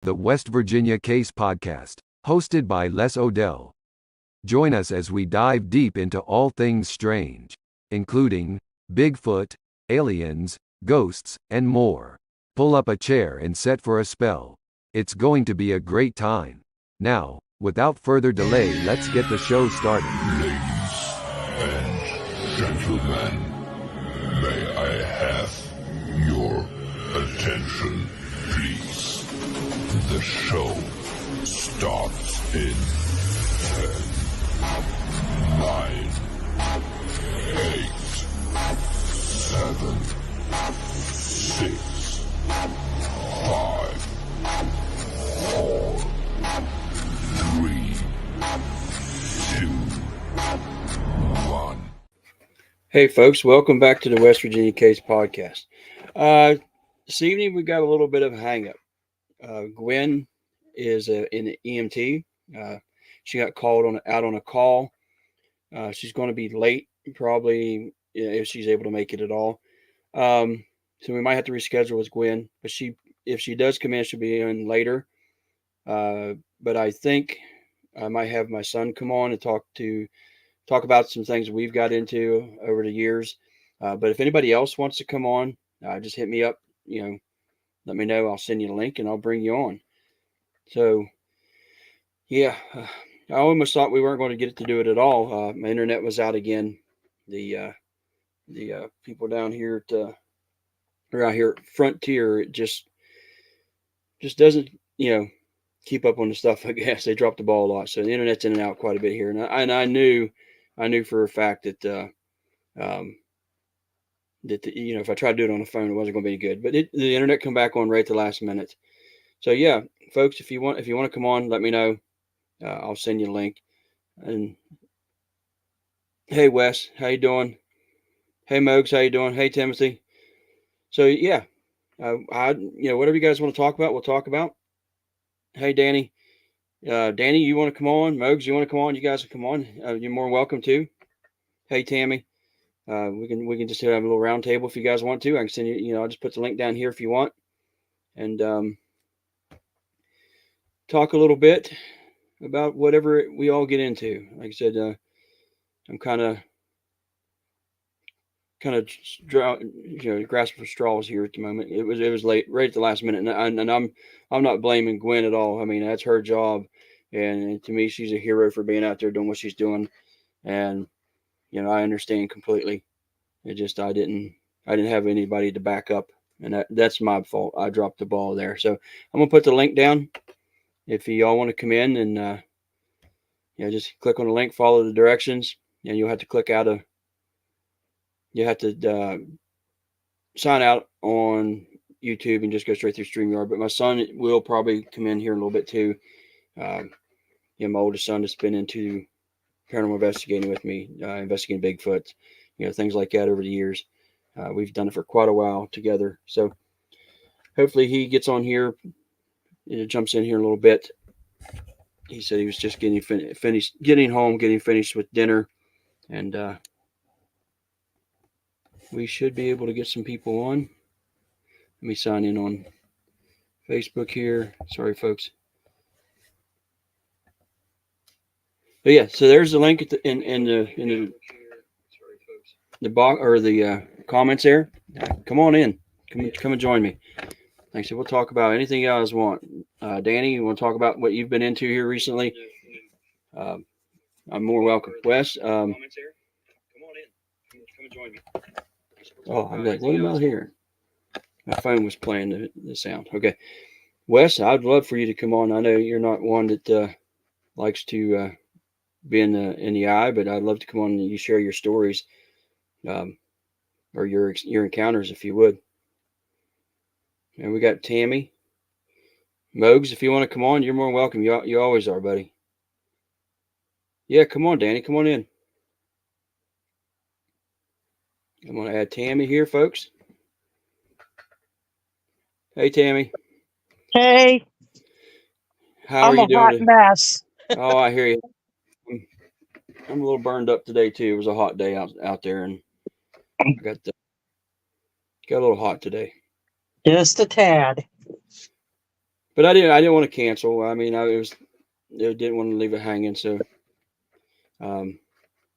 the West Virginia Case Podcast, hosted by Les Odell. Join us as we dive deep into all things strange, including Bigfoot, aliens, ghosts, and more. Pull up a chair and set for a spell. It's going to be a great time. Now, without further delay, let's get the show started. Ladies and gentlemen, may I have your attention, please? The show starts in 10, 9, 8, 7, 6, 5, 4, 3, 2, 1. Hey folks, welcome back to the West Virginia Case Podcast. This evening we got a little bit of a hang up. Gwen is in the EMT. She got called out on a call. She's going to be late, probably, if she's able to make it at all. So we might have to reschedule with Gwen. But if she does come in, she'll be in later. But I think I might have my son come on and talk about some things we've got into over the years. But if anybody else wants to come on, just hit me up. Let me know. I'll send you the link and I'll bring you on. So, yeah, I almost thought we weren't going to get to do it at all. My internet was out again. The people down here around here at Frontier, it just doesn't, keep up on the stuff. I guess they dropped the ball a lot. So the internet's in and out quite a bit here. And I knew for a fact that, if I tried to do it on the phone, it wasn't going to be good. But the internet come back on right at the last minute. So yeah, folks, if you want to come on, let me know. I'll send you a link. And hey, Wes, how you doing? Hey, Mogs, how you doing? Hey, Timothy. So yeah, whatever you guys want to talk about, we'll talk about. Hey, Danny. Danny, you want to come on? Mogs, you want to come on? You guys can come on. You're more welcome to. Hey, Tammy. We can just have a little round table if you guys want to. I can send you, I'll just put the link down here if you want. And talk a little bit about whatever we all get into. Like I said, I'm kind of grasping for straws here at the moment. It was late, right at the last minute, and I'm not blaming Gwen at all. I mean, that's her job, and to me, she's a hero for being out there doing what she's doing, and I understand completely. It just I didn't have anybody to back up, and that's my fault. I dropped the ball there. So I'm gonna put the link down. If y'all want to come in and just click on the link, follow the directions, and you'll have to click out you have to sign out on YouTube and just go straight through StreamYard. But my son will probably come in here a little bit too. My oldest son has been into paranormal investigating with me, investigating Bigfoot, things like that over the years. We've done it for quite a while together. So hopefully he gets on here, jumps in here a little bit. He said he was just getting finished with dinner, and we should be able to get some people on. Let me sign in on Facebook here. Sorry, folks. But yeah, so there's the link in the box or the comments there. Come on in. Come and join me. Like I said, we'll talk about anything you guys want. Danny, you want to talk about what you've been into here recently? I'm more welcome. Wes, comments here. Come on in. Come and join me. Oh, I'm like, what am I hearing? My phone was playing the sound. Okay, Wes, I'd love for you to come on. I know you're not one that likes to be in the eye, but I'd love to come on and you share your stories, or your encounters, if you would. And we got Tammy. Mogs, if you want to come on, you're more welcome. You always are, buddy. Yeah, come on, Danny. Come on in. I'm going to add Tammy here, folks. Hey, Tammy. Hey. How are you doing? I'm a hot mess. Oh, I hear you. I'm a little burned up today, too. It was a hot day out there, and I got a little hot today. Just a tad. but I didn't want to cancel. I mean, I didn't want to leave it hanging. Um,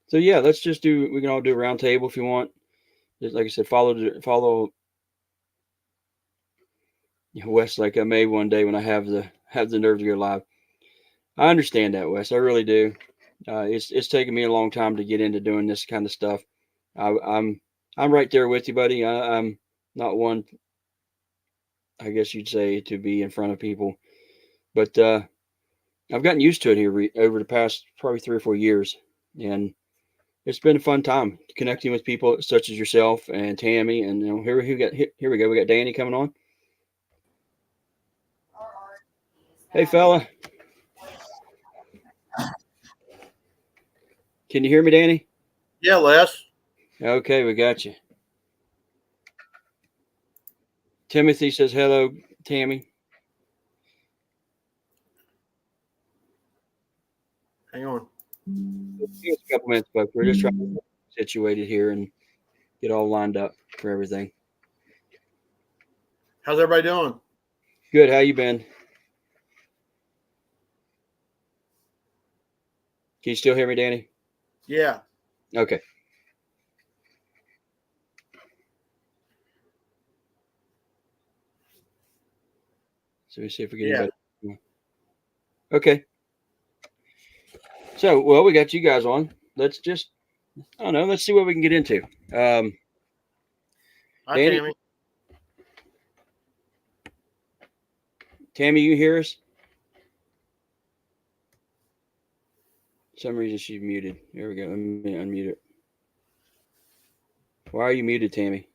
so yeah, let's just do. We can all do a round table if you want. Just like I said, follow Wes like I may one day when I have the nerve to go live. I understand that, Wes. I really do. It's taken me a long time to get into doing this kind of stuff. I'm right there with you, buddy. I'm not one, I guess you'd say, to be in front of people, but I've gotten used to it here over the past probably 3 or 4 years, and it's been a fun time connecting with people such as yourself and Tammy. And here we go. We got Danny coming on. Hey, fella. Can you hear me, Danny? Yeah, Les. Okay, we got you. Timothy says hello, Tammy. Hang on. Give us a couple minutes, folks. We're just trying to get situated here and get all lined up for everything. How's everybody doing? Good. How you been? Can you still hear me, Danny? Yeah. Okay. So we see if we get anybody. Okay. So, well, we got you guys on. Let's just, I don't know. Let's see what we can get into. Hi, Danny? Tammy. Tammy, you hear us? For some reason she's muted. Here we go. Let me unmute it. Why are you muted, Tammy?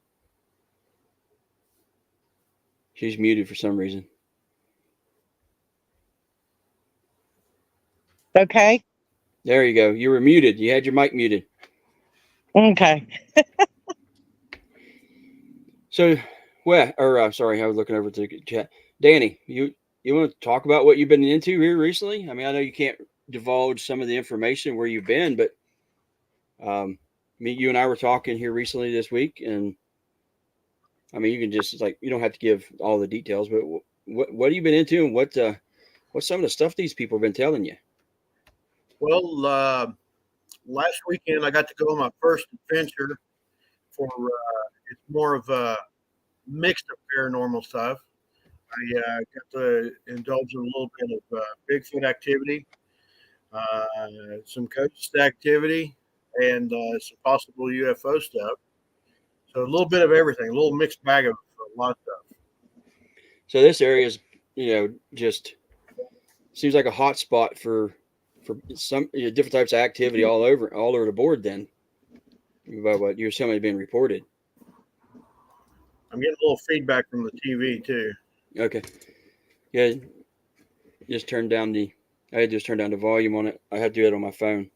She's muted for some reason. Okay. There you go. You were muted. You had your mic muted. Okay. So, sorry, I was looking over to the chat. Danny, you want to talk about what you've been into here recently? I mean, I know you can't divulge some of the information where you've been, but you and I were talking here recently this week, and I mean, you can just you don't have to give all the details, but what have you been into, and what's some of the stuff these people have been telling you? Well, last weekend I got to go on my first adventure for it's more of a mix of paranormal stuff. I got to indulge in a little bit of Bigfoot activity, some ghost activity, and some possible UFO stuff. So a little bit of everything, a little mixed bag of a lot of stuff. So this area is, just seems like a hot spot for some different types of activity all over the board. Then, about what you're telling me being reported. I'm getting a little feedback from the TV too. Okay, yeah, I just turned down the volume on it. I had to do it on my phone.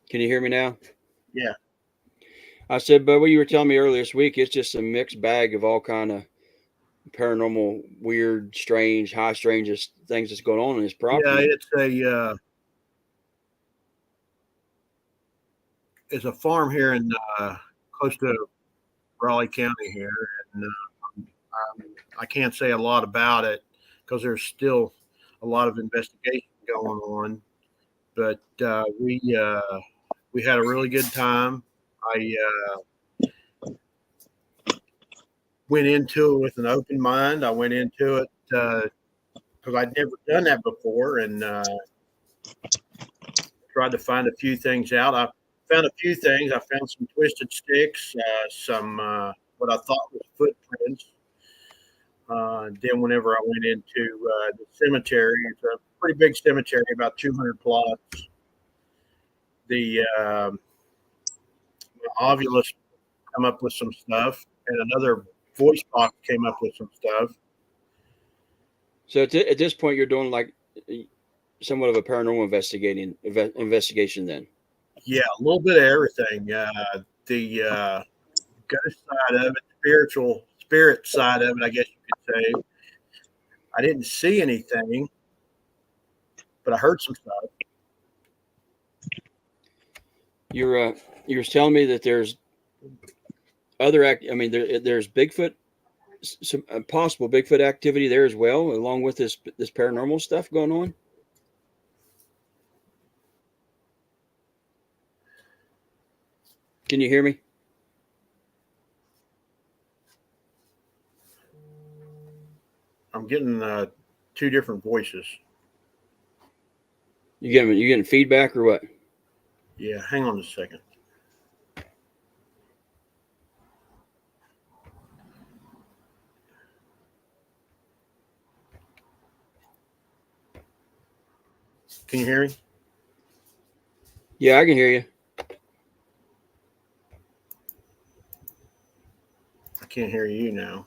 Can you hear me now? Yeah. I said, but what you were telling me earlier this week, it's just a mixed bag of all kind of paranormal, weird, strange, high strangest things that's going on in this property. Yeah, it's a farm here in close to Raleigh County here, and I can't say a lot about it because there's still a lot of investigation going on. But we had a really good time. I went into it with an open mind. I went into it because I'd never done that before, and tried to find a few things out. I found a few things. I found some twisted sticks, some what I thought was footprints. Then whenever I went into the cemetery, it's a pretty big cemetery, about 200 plots. The Ovulus come up with some stuff, and another voice box came up with some stuff. So at this point, you're doing like somewhat of a paranormal investigation then? Yeah, a little bit of everything. The ghost side of it, spirit side of it, I guess you could say. I didn't see anything, but I heard some stuff. You were telling me that there's there's Bigfoot, some possible Bigfoot activity there as well, along with this paranormal stuff going on. Can you hear me? I'm getting two different voices. You getting feedback or what? Yeah, hang on a second. Can you hear me? Yeah, I can hear you. I can't hear you now.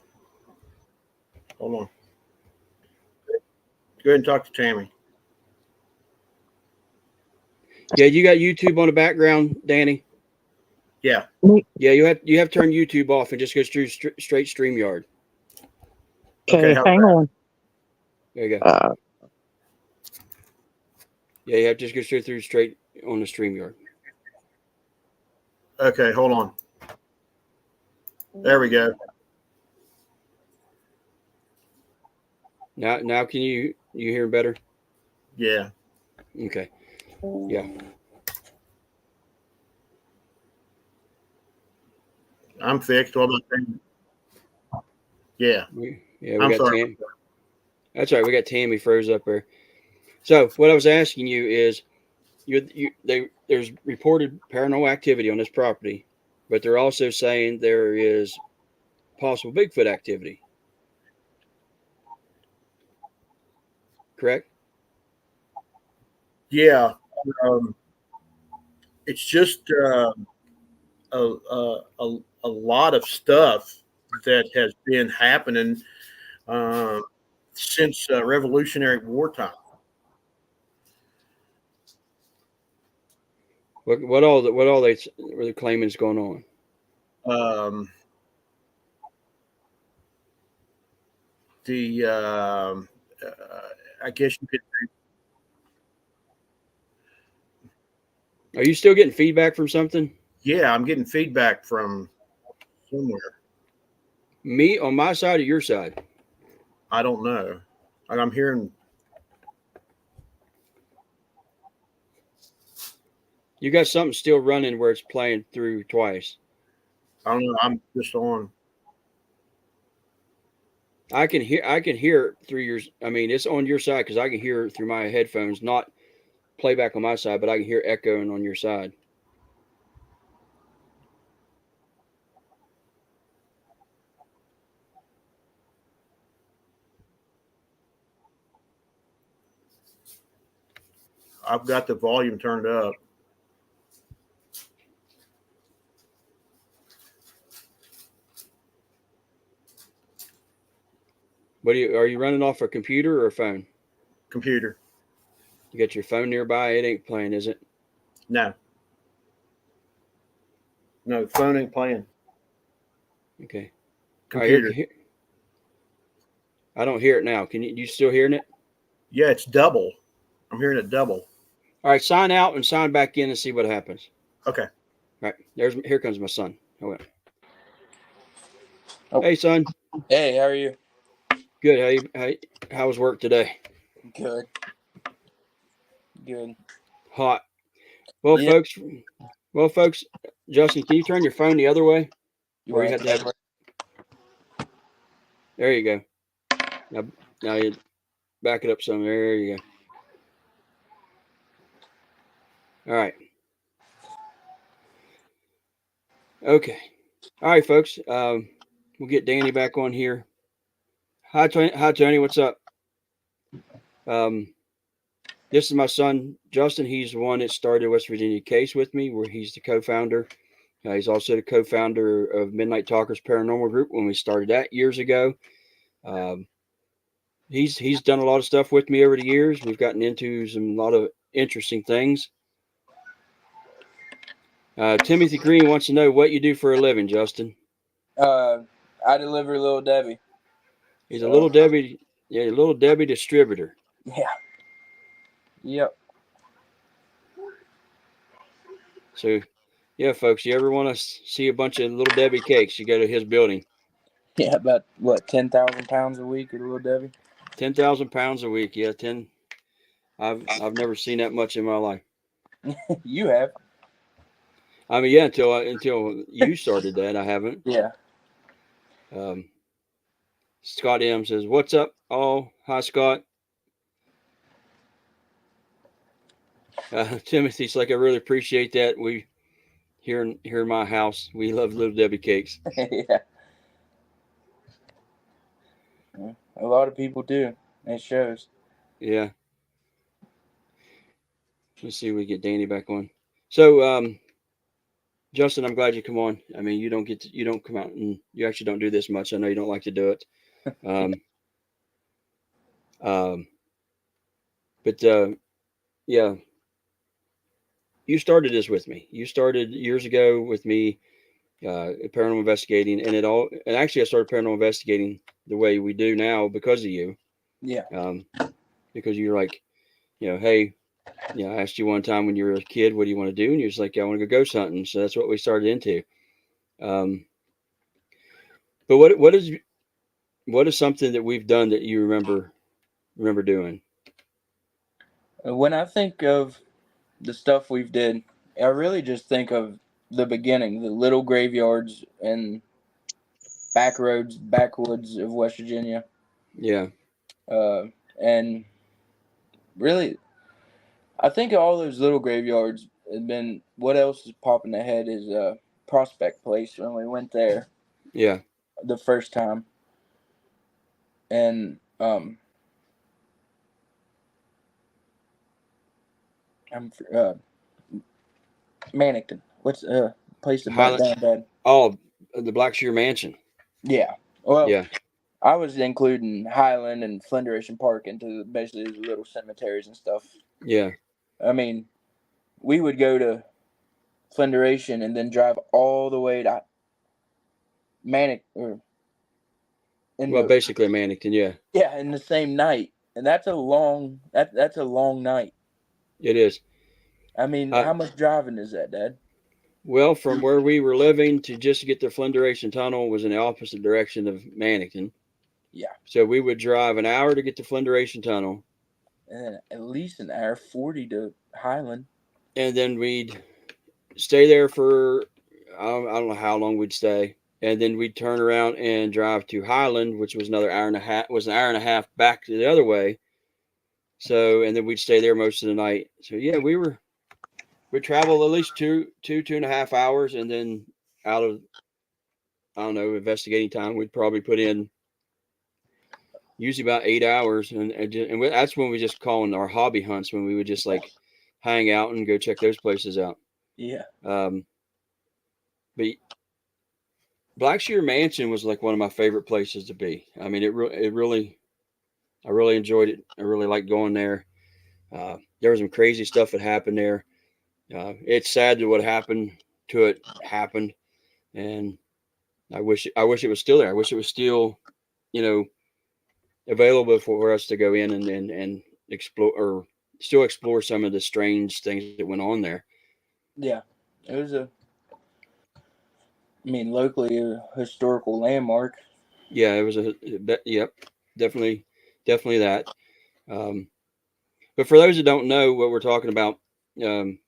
Hold on. Go ahead and talk to Tammy. Yeah, you got YouTube on the background, Danny. Yeah. Yeah, you have to turn YouTube off and just go through straight StreamYard. Okay, how's hang that? on. There you go. Yeah, you have to just go straight on the StreamYard. Okay, hold on. There we go. Now can you hear better? Yeah. Okay. Yeah. I'm fixed. What about Tammy? Yeah. We I'm got sorry. Tammy. That's right. We got Tammy froze up there. So what I was asking you is, there's reported paranormal activity on this property, but they're also saying there is possible Bigfoot activity. Correct? Yeah. It's just a lot of stuff that has been happening since Revolutionary War time. What all they were claiming is going on? I guess you could. Are you still getting feedback from something? Yeah, I'm getting feedback from somewhere. Me on my side or your side? I don't know. I'm hearing. You got something still running where it's playing through twice. I don't know. I'm just on. I can hear it through yours. I mean, it's on your side because I can hear it through my headphones, not playback on my side, but I can hear echoing on your side. I've got the volume turned up. Are you running off a computer or a phone? Computer. You got your phone nearby? It ain't playing, is it? No. No, the phone ain't playing. Okay. Computer. Right, I don't hear it now. Can you still hearing it? Yeah, it's double. I'm hearing it double. All right, sign out and sign back in and see what happens. Okay. All right, here comes my son. Hold on. Oh. Hey, son. Hey, how are you? Good. How was work today? Good. Good. Hot. Well, Yeah. folks. Justin, can you turn your phone the other way? Or you have to have. There you go. Now you back it up some. There you go. All right. Okay. All right, folks. We'll get Danny back on here. Hi, Tony. What's up? This is my son, Justin. He's the one that started West Virginia Case with me, where he's the co-founder. He's also the co-founder of Midnight Talkers Paranormal Group when we started that years ago. He's done a lot of stuff with me over the years. We've gotten into a lot of interesting things. Timothy Green wants to know what you do for a living, Justin. I deliver Little Debbie. He's a Little Debbie, Little Debbie distributor. Yeah. Yep. So Yeah, folks, you ever want to see a bunch of Little Debbie cakes, you go to his building. Yeah, about what, 10,000 pounds a week at Little Debbie? 10,000 pounds a week. Yeah, 10. I've never seen that much in my life. You have. I mean, yeah, until you started that, I haven't. Yeah. Scott M says, "What's up?" Oh, hi, Scott. Timothy's like, I really appreciate that. We here in my house, we love Little Debbie cakes. Yeah. A lot of people do. It shows. Yeah. Let's see if we get Danny back on. So, Justin, I'm glad you come on. I mean, you don't come out and you actually don't do this much. I know you don't like to do it. But yeah, you started this with me. You started years ago with me, paranormal investigating, and actually I started paranormal investigating the way we do now because of you. Yeah. Because you're like, hey, I asked you one time when you were a kid, what do you want to do? And you're just like, I want to go ghost hunting. So that's what we started into. But what is something that we've done that you remember doing? When I think of the stuff we've did, I really just think of the beginning, the little graveyards and back roads, backwoods of West Virginia. Yeah. And really, I think all those little graveyards have been. What else is popping ahead is Prospect Place when we went there. Yeah. The first time, and I'm Mannington. What's place that burnt down bad? Oh, the Black Shear Mansion. Yeah. Well, yeah. I was including Highland and Flindration Park into basically these little cemeteries and stuff. Yeah. I mean, we would go to Flindration and then drive all the way to basically Mannington, yeah. Yeah, in the same night. And that's a long night. It is. I mean, how much driving is that, Dad? Well, from where we were living to just get to Flindration Tunnel was in the opposite direction of Mannington. Yeah. So we would drive an hour to get to Flindration Tunnel. And then at least an hour 40 to Highland. And then we'd stay there for, I don't know how long we'd stay. And then we'd turn around and drive to Highland, which was another hour and a half back the other way. So, and then we'd stay there most of the night. So yeah, we'd travel at least two and a half hours. And then out of, I don't know, investigating time, we'd probably put in usually about 8 hours. And that's when we just call in our hobby hunts, when we would just like hang out and go check those places out. Yeah. But Black Shear Mansion was like one of my favorite places to be. I mean, I really enjoyed it. I really liked going there. There was some crazy stuff that happened there. It's sad that what happened to it happened, and I wish it was still there. I wish it was still, available for us to go in and explore, or still explore some of the strange things that went on there. Yeah, it was locally a historical landmark. Yeah, it was yep, definitely that. But for those that don't know what we're talking about, the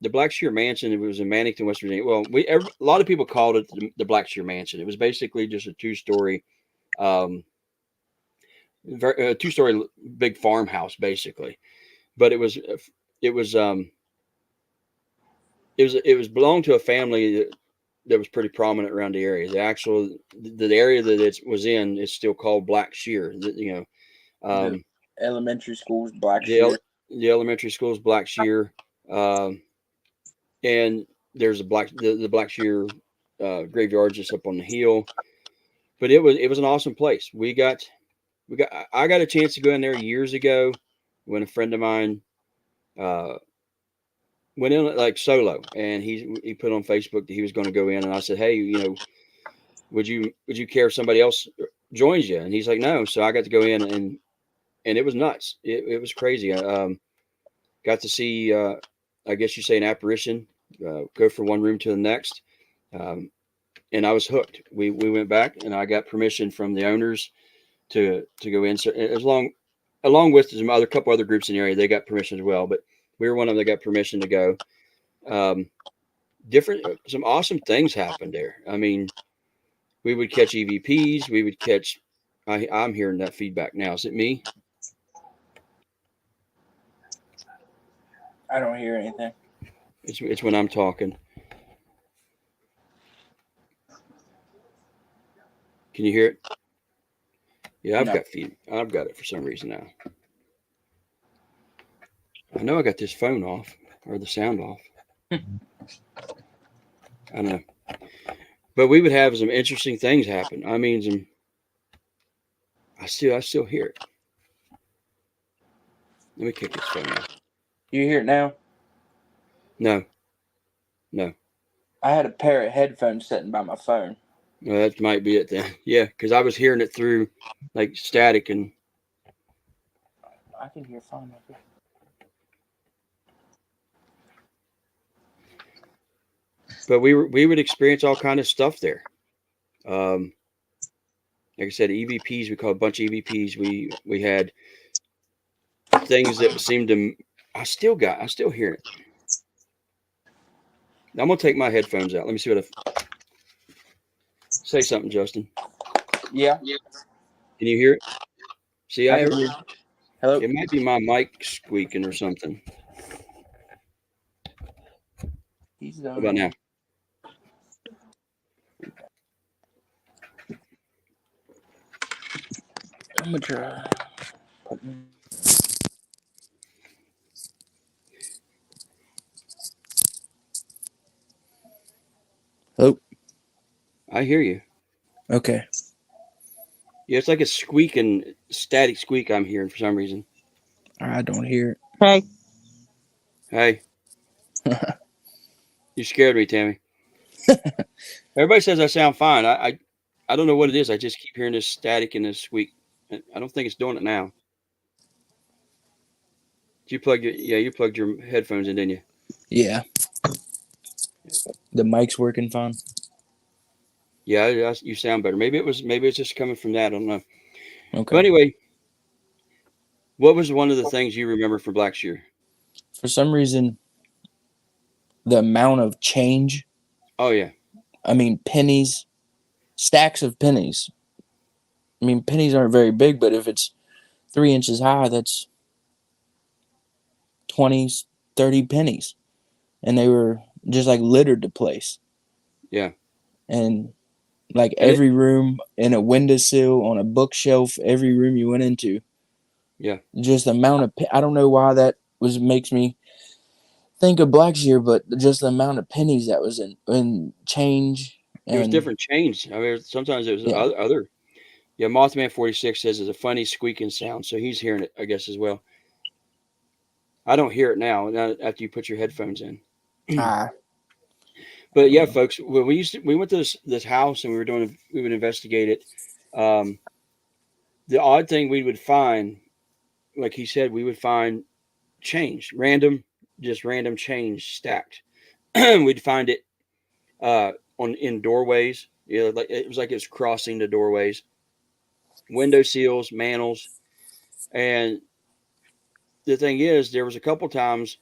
Black Shear Mansion, it was in Mannington, West Virginia. Well, a lot of people called it the Black Shear Mansion. It was basically just a two-story big farmhouse, basically. But it was belonged to a family that was pretty prominent around the area. The area that it was in is still called Black Shear. The elementary school's Black Shear. The elementary school's Black Shear. And there's the Black Shear graveyard just up on the hill. But it was an awesome place. I got a chance to go in there years ago when a friend of mine went in like solo, and he put on Facebook that he was going to go in, and I said, hey, would you care if somebody else joins you? And he's like, no. So I got to go in, and it was nuts. It was crazy. I got to see, I guess you say, an apparition go from one room to the next. And I was hooked. We went back, and I got permission from the owners to go in. So along with some other couple other groups in the area, they got permission as well. But we were one of them that got permission to go. Some awesome things happened there. I mean, we would catch EVPs. We would catch. I'm hearing that feedback now. Is it me? I don't hear anything. It's when I'm talking. Can you hear it? Yeah, I've No. got feed. I've got it for some reason now. I know I got this phone off or the sound off. I don't know. But we would have some interesting things happen. I mean, I still hear it. Let me kick this phone off. You hear it now? No. I had a pair of headphones sitting by my phone. Well, that might be it then. Yeah, because I was hearing it through like static and. I can hear fine. But we would experience all kind of stuff there. Like I said, EVPs. We call a bunch of EVPs. We had things that seemed to. I still hear it. I'm gonna take my headphones out. Let me see what I say. Something, Justin. Yeah. Can you hear it? See, I can hear. Hello. It might be my mic squeaking or something. How about now? I'm gonna try. Hello. I hear you. Okay. Yeah, it's like a squeaking, static squeak I'm hearing for some reason. I don't hear it. Hey. Hey. You scared me, Tammy. Everybody says I sound fine. I don't know what it is. I just keep hearing this static and this squeak. I don't think it's doing it now. You plugged your headphones in, didn't you? Yeah. The mic's working fine. Yeah, you sound better. Maybe it's just coming from that. I don't know. Okay. But anyway, what was one of the things you remember from Blackshear? For some reason, the amount of change. Oh yeah. I mean, pennies, stacks of pennies. I mean, pennies aren't very big, but if it's 3 inches high, that's 20, 30 pennies. And they were just like littered the place. Yeah. And like every room, in a windowsill, on a bookshelf, every room you went into. Yeah. Just the amount of, I don't know why that makes me think of Blackshear, but just the amount of pennies that was in change. It was different change. I mean, sometimes it was other. Yeah, Mothman 46 says it's a funny squeaking sound, so he's hearing it, I guess, as well. I don't hear it now after you put your headphones in. But yeah, folks, when we went to this house and we would investigate it. The odd thing we would find, like he said, we would find change, just random change stacked. We'd find it in doorways. Like it was crossing the doorways, window seals, mantles, and the thing is, there was a couple times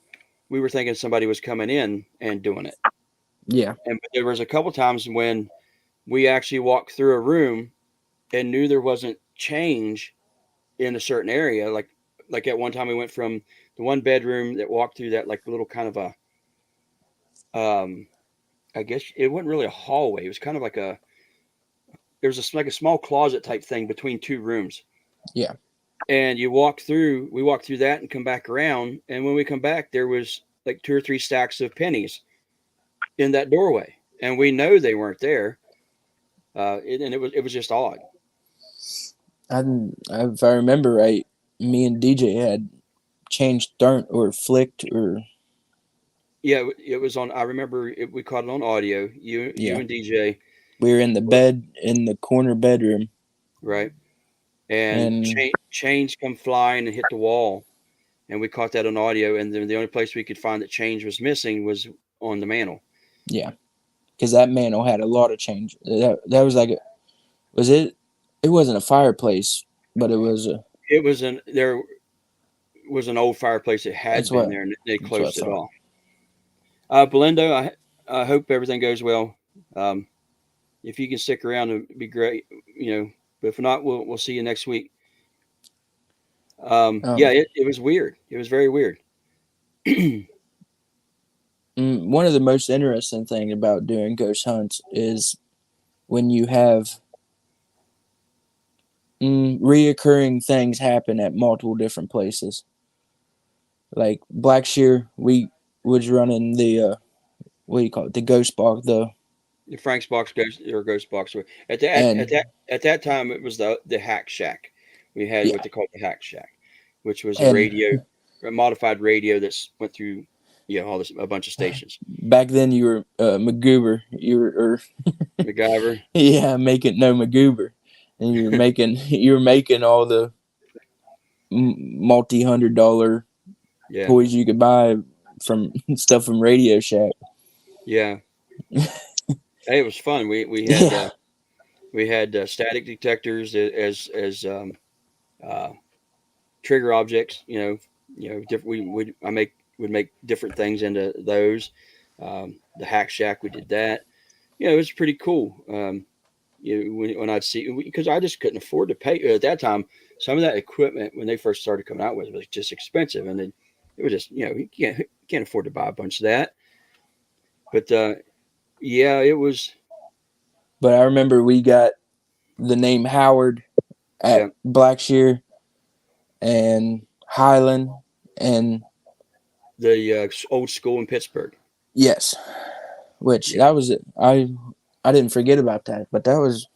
we were thinking somebody was coming in and doing it. Yeah. And there was a couple times when we actually walked through a room and knew there wasn't change in a certain area. Like at one time we went from the one bedroom that walked through that like little kind of a I guess it wasn't really a hallway. It was kind of like there was like a small closet type thing between two rooms. Yeah. And we walked through that and come back around. And when we come back, there was like 2 or 3 stacks of pennies in that doorway. And we know they weren't there. And it was just odd. If I remember right, me and DJ had changed or flicked or. Yeah, it was on. I remember we caught it on audio. You and DJ. We were in the bed in the corner bedroom. Right. And chains come flying and hit the wall. And we caught that on audio. And then the only place we could find that change was missing was on the mantle. Yeah, because that mantle had a lot of change. That was like, was it? It wasn't a fireplace, but it was a. It was there was an old fireplace that had That's been what. there, and they That's what I closed it thought. off. Belinda, I hope everything goes well. If you can stick around, it'd be great. But if not, we'll see you next week. Yeah, it was weird. It was very weird. One of the most interesting thing about doing ghost hunts is when you have reoccurring things happen at multiple different places. Like Blackshear, we was running the what do you call it? The ghost box, the Frank's box ghost box. At that and at that time, it was the Hack Shack. We had what yeah, they called the Hack Shack, which was and a modified radio that went through all this a bunch of stations. back then you were MacGuber, you were or MacGyver. yeah, making no MacGuber, and you were making all the multi-$100 Yeah, toys you could buy from stuff from Radio Shack. yeah. Hey, it was fun. Yeah, We had static detectors as trigger objects. Would make different things into those. The Hack Shack, we did that. It was pretty cool. When I'd see, because I just couldn't afford to pay at that time. Some of that equipment when they first started coming out with it was just expensive, and then it was just you can't afford to buy a bunch of that. But yeah, it was. but I remember we got the name Howard at Yeah. Blackshear and Highland and The old school in Pittsburgh. yes, which Yeah, that was it. I didn't forget about that, but that was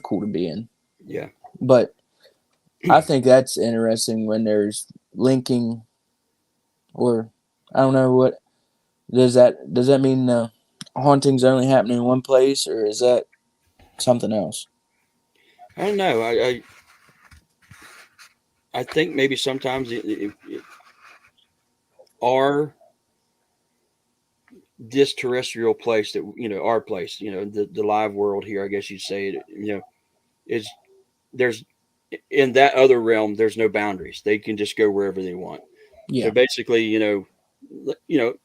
cool to be in. yeah. But I think that's interesting when there's linking, or I don't know what does that mean. Hauntings only happen in one place, or is that something else? I don't know. I think maybe sometimes our this terrestrial place that our place, the live world here, I guess you'd say it, is there's in that other realm. There's no boundaries. They can just go wherever they want. So Yeah, basically,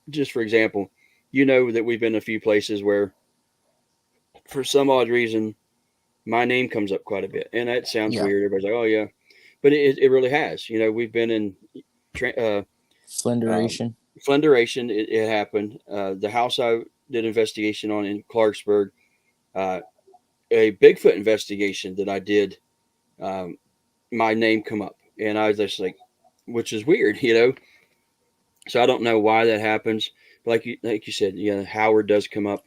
just for example, that we've been a few places where, for some odd reason, my name comes up quite a bit, and that sounds yeah. weird. Everybody's like, "Oh yeah," but it really has. We've been in Flinderation. Flenderation. It happened. The house I did investigation on in Clarksburg, uh, a Bigfoot investigation that I did, my name come up, and I was just like, which is weird, So I don't know why that happens. But like you said, Howard does come up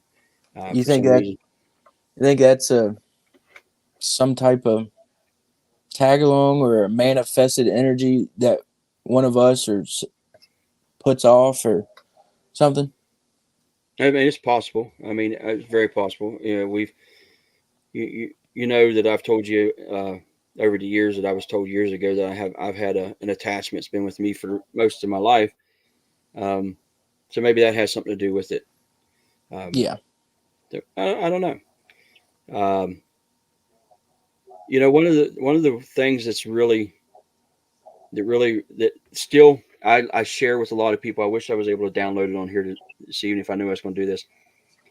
You for think some that reason. you think that's some type of tag along or a manifested energy that one of us puts off or something? I mean, it's possible. I mean, it's very possible. You know that I've told you over the years that I was told years ago that I've had an attachment that's been with me for most of my life. So maybe that has something to do with it. Yeah, I don't know. Um, one of the things that still I share with a lot of people. I wish I was able to download it on here to see even if I knew I was going to do this.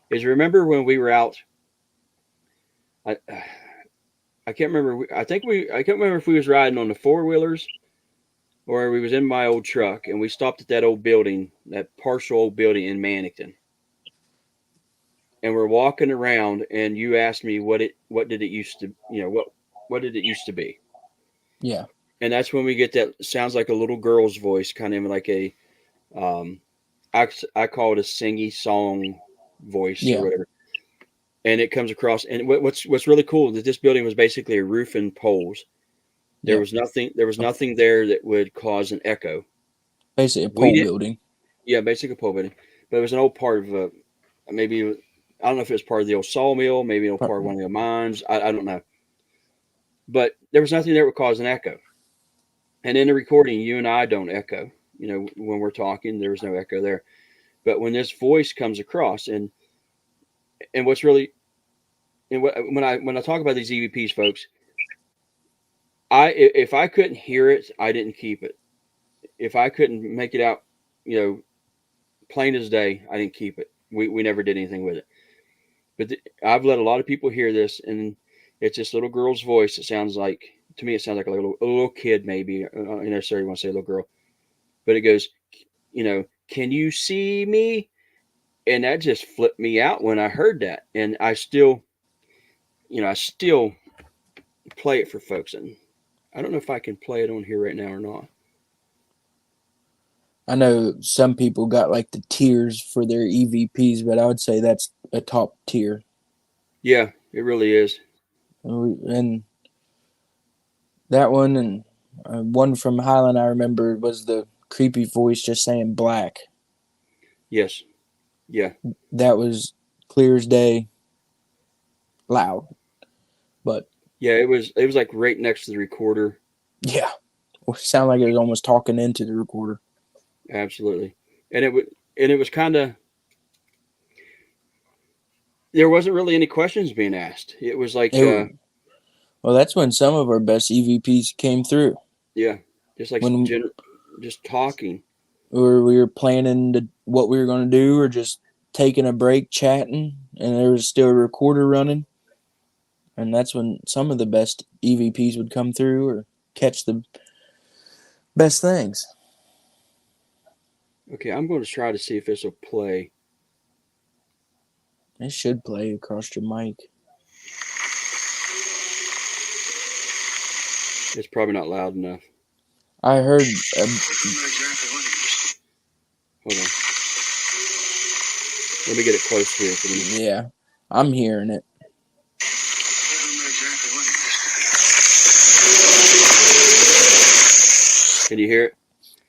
Is remember when we were out? I I can't remember. I can't remember if we was riding on the four wheelers or we was in my old truck and we stopped at that old building, that partial old building in Mannington, and we're walking around and you asked me what did it used to what did it used to be, yeah, and that's when we get that sounds like a little girl's voice, kind of like a um, I call it a singy song voice or yeah, whatever, and it comes across. And what's really cool is that this building was basically a roof and poles. yeah. There was nothing there that would cause an echo. Basically a We pole did, building. yeah, basically a pole building, but it was an old part of maybe I don't know if it was part of the old sawmill, maybe an old part of one of the mines. I don't know, but there was nothing there that would cause an echo. And in the recording, you and I don't echo. When we're talking, there was no echo there. But when this voice comes across, and what's really, and when I talk about these EVPs, folks, if I couldn't hear it, I didn't keep it. If I couldn't make it out, plain as day, I didn't keep it. We never did anything with it. But I've let a lot of people hear this, and it's this little girl's voice. It sounds like, to me, it sounds like a little kid, maybe. I don't necessarily want to say little girl, but it goes, can you see me? And that just flipped me out when I heard that. And I still play it for folks. And I don't know if I can play it on here right now or not. I know some people got like the tiers for their EVPs, but I would say that's a top tier. Yeah, it really is. And that one and one from Highland I remember was the creepy voice just saying black. Yes. Yeah. That was clear as day, loud. But yeah, it was like right next to the recorder. Yeah. It sounded like it was almost talking into the recorder. Absolutely. And it was kind of, there wasn't really any questions being asked. It was like, well, that's when some of our best EVPs came through. Yeah. Just like just talking. Or we were planning what we were going to do, or just taking a break, chatting, and there was still a recorder running. And that's when some of the best EVPs would come through or catch the best things. Okay, I'm going to try to see if this will play. It should play across your mic. It's probably not loud enough. I heard. Hold on. Let me get it close here for me. Yeah, I'm hearing it. Can you hear it?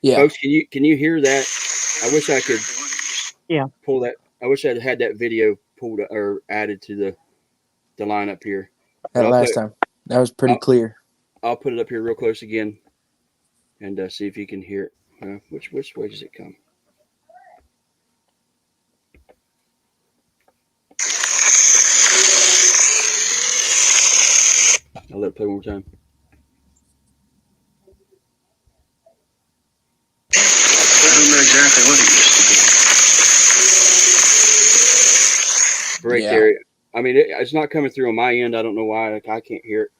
Yeah. Folks, can you hear that? I wish I could pull that. I wish I had that video pulled or added to the line up here. That last time. That was pretty clear. I'll put it up here real close again and see if you can hear it. Which way does it come? I'll let it play one more time. I don't know exactly what it used to be. Right there. I mean, it's not coming through on my end. I don't know why. I can't hear it.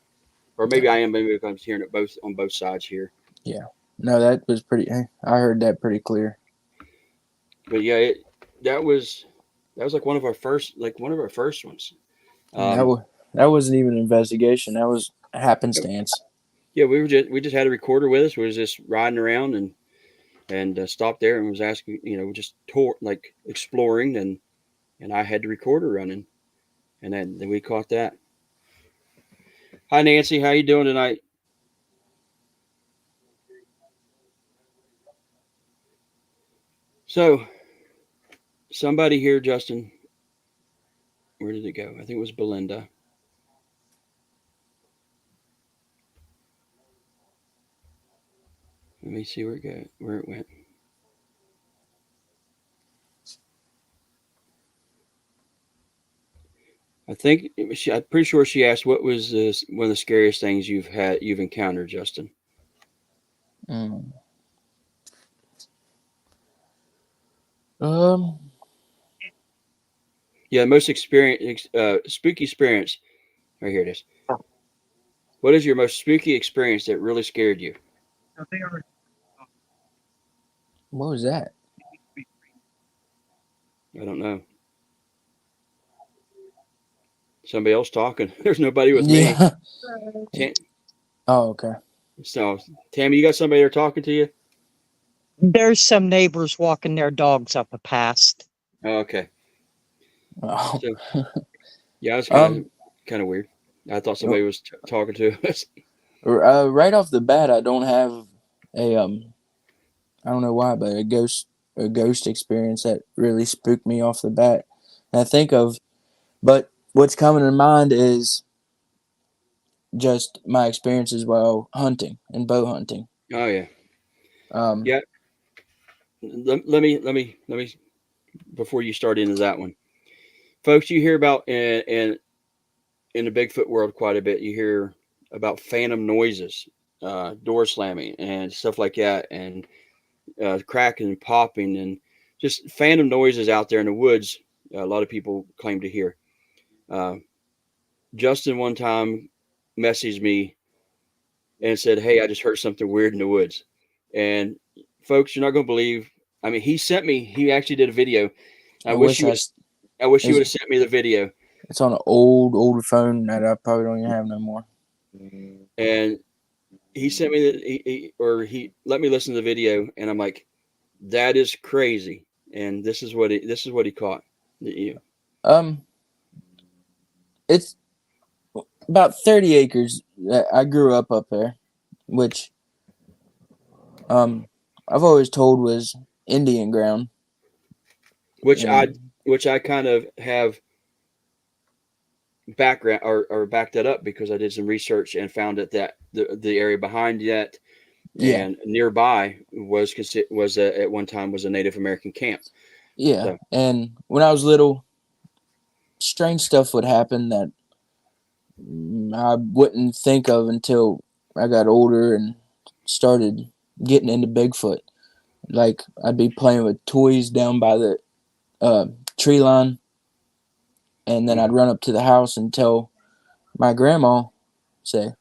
Or maybe I am. Maybe I'm hearing it on both sides here. Yeah. No, that was pretty. I heard that pretty clear. But yeah, that was like one of our first ones. That wasn't even an investigation. That was happenstance. Yeah, we just had a recorder with us. We was just riding around and stopped there and was asking, just exploring, and I had the recorder running, and then we caught that. Hi, Nancy. How you doing tonight? So, somebody here, Justin. Where did it go? I think it was Belinda. Let me see where it went. I think I'm pretty sure she asked, what was one of the scariest things you've encountered, Justin? Yeah, most spooky experience. Right here it is. What is your most spooky experience that really scared you? What was that? I don't know. Somebody else talking. There's nobody with me. Oh, okay. So, Tammy, you got somebody there talking to you? There's some neighbors walking their dogs up a path. Oh, okay. Oh. So, yeah, it's kind of weird. I thought somebody was talking to us. Right off the bat, I don't have I don't know why, but a ghost experience that really spooked me off the bat. And but what's coming to mind is just my experiences while hunting and bow hunting. Oh yeah. Yeah. Let me before you start into that one, folks, you hear about in the Bigfoot world quite a bit. You hear about phantom noises, door slamming, and stuff like that, and cracking and popping, and just phantom noises out there in the woods. A lot of people claim to hear. Uh, Justin one time messaged me and said, "Hey, I just heard something weird in the woods." And folks, you're not going to believe. I mean, he sent me. He actually did a video. I I wish wish you would. I wish you would have sent me the video. it's on an older phone that I probably don't even have no more. And he sent me he let me listen to the video, and I'm like, that is crazy. And this is what he caught. It's about 30 acres. I grew up there, which I've always told was Indian ground. Which I kind of have background or backed that up because I did some research and found that the area behind that and nearby was at one time was a Native American camp. Yeah, So. And when I was little, strange stuff would happen that I wouldn't think of until I got older and started getting into Bigfoot. Like, I'd be playing with toys down by the tree line, and then I'd run up to the house and tell my grandma, say,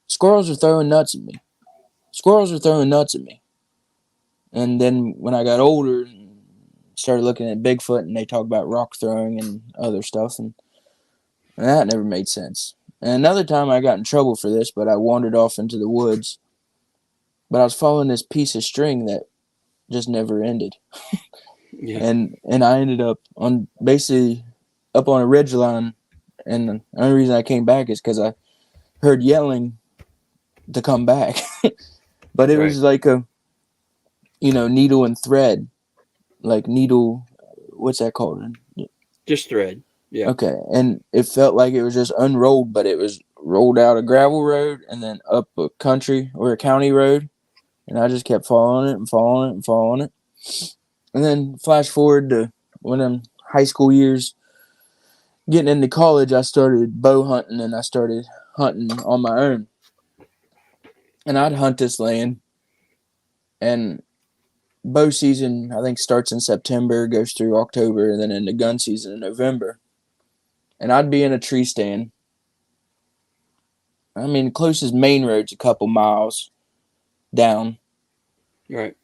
"Squirrels are throwing nuts at me. Squirrels are throwing nuts at me." And then when I got older, started looking at Bigfoot, and they talk about rock throwing and other stuff, and that never made sense. And another time I got in trouble for this, but I wandered off into the woods. But I was following this piece of string that just never ended. Yeah. And I ended up basically up on a ridge line. And the only reason I came back is because I heard yelling to come back. But it was like a, needle and thread. Like needle, what's that called? Just thread. Yeah. Okay. And it felt like it was just unrolled, but it was rolled out a gravel road and then up a country or a county road. And I just kept following it and following it and following it. And then flash forward to when I'm high school years, getting into college, I started bow hunting and I started hunting on my own. And I'd hunt this land. And bow season, I think, starts in September, goes through October, and then into gun season in November. And I'd be in a tree stand. I mean, the closest main road's a couple miles down. Right.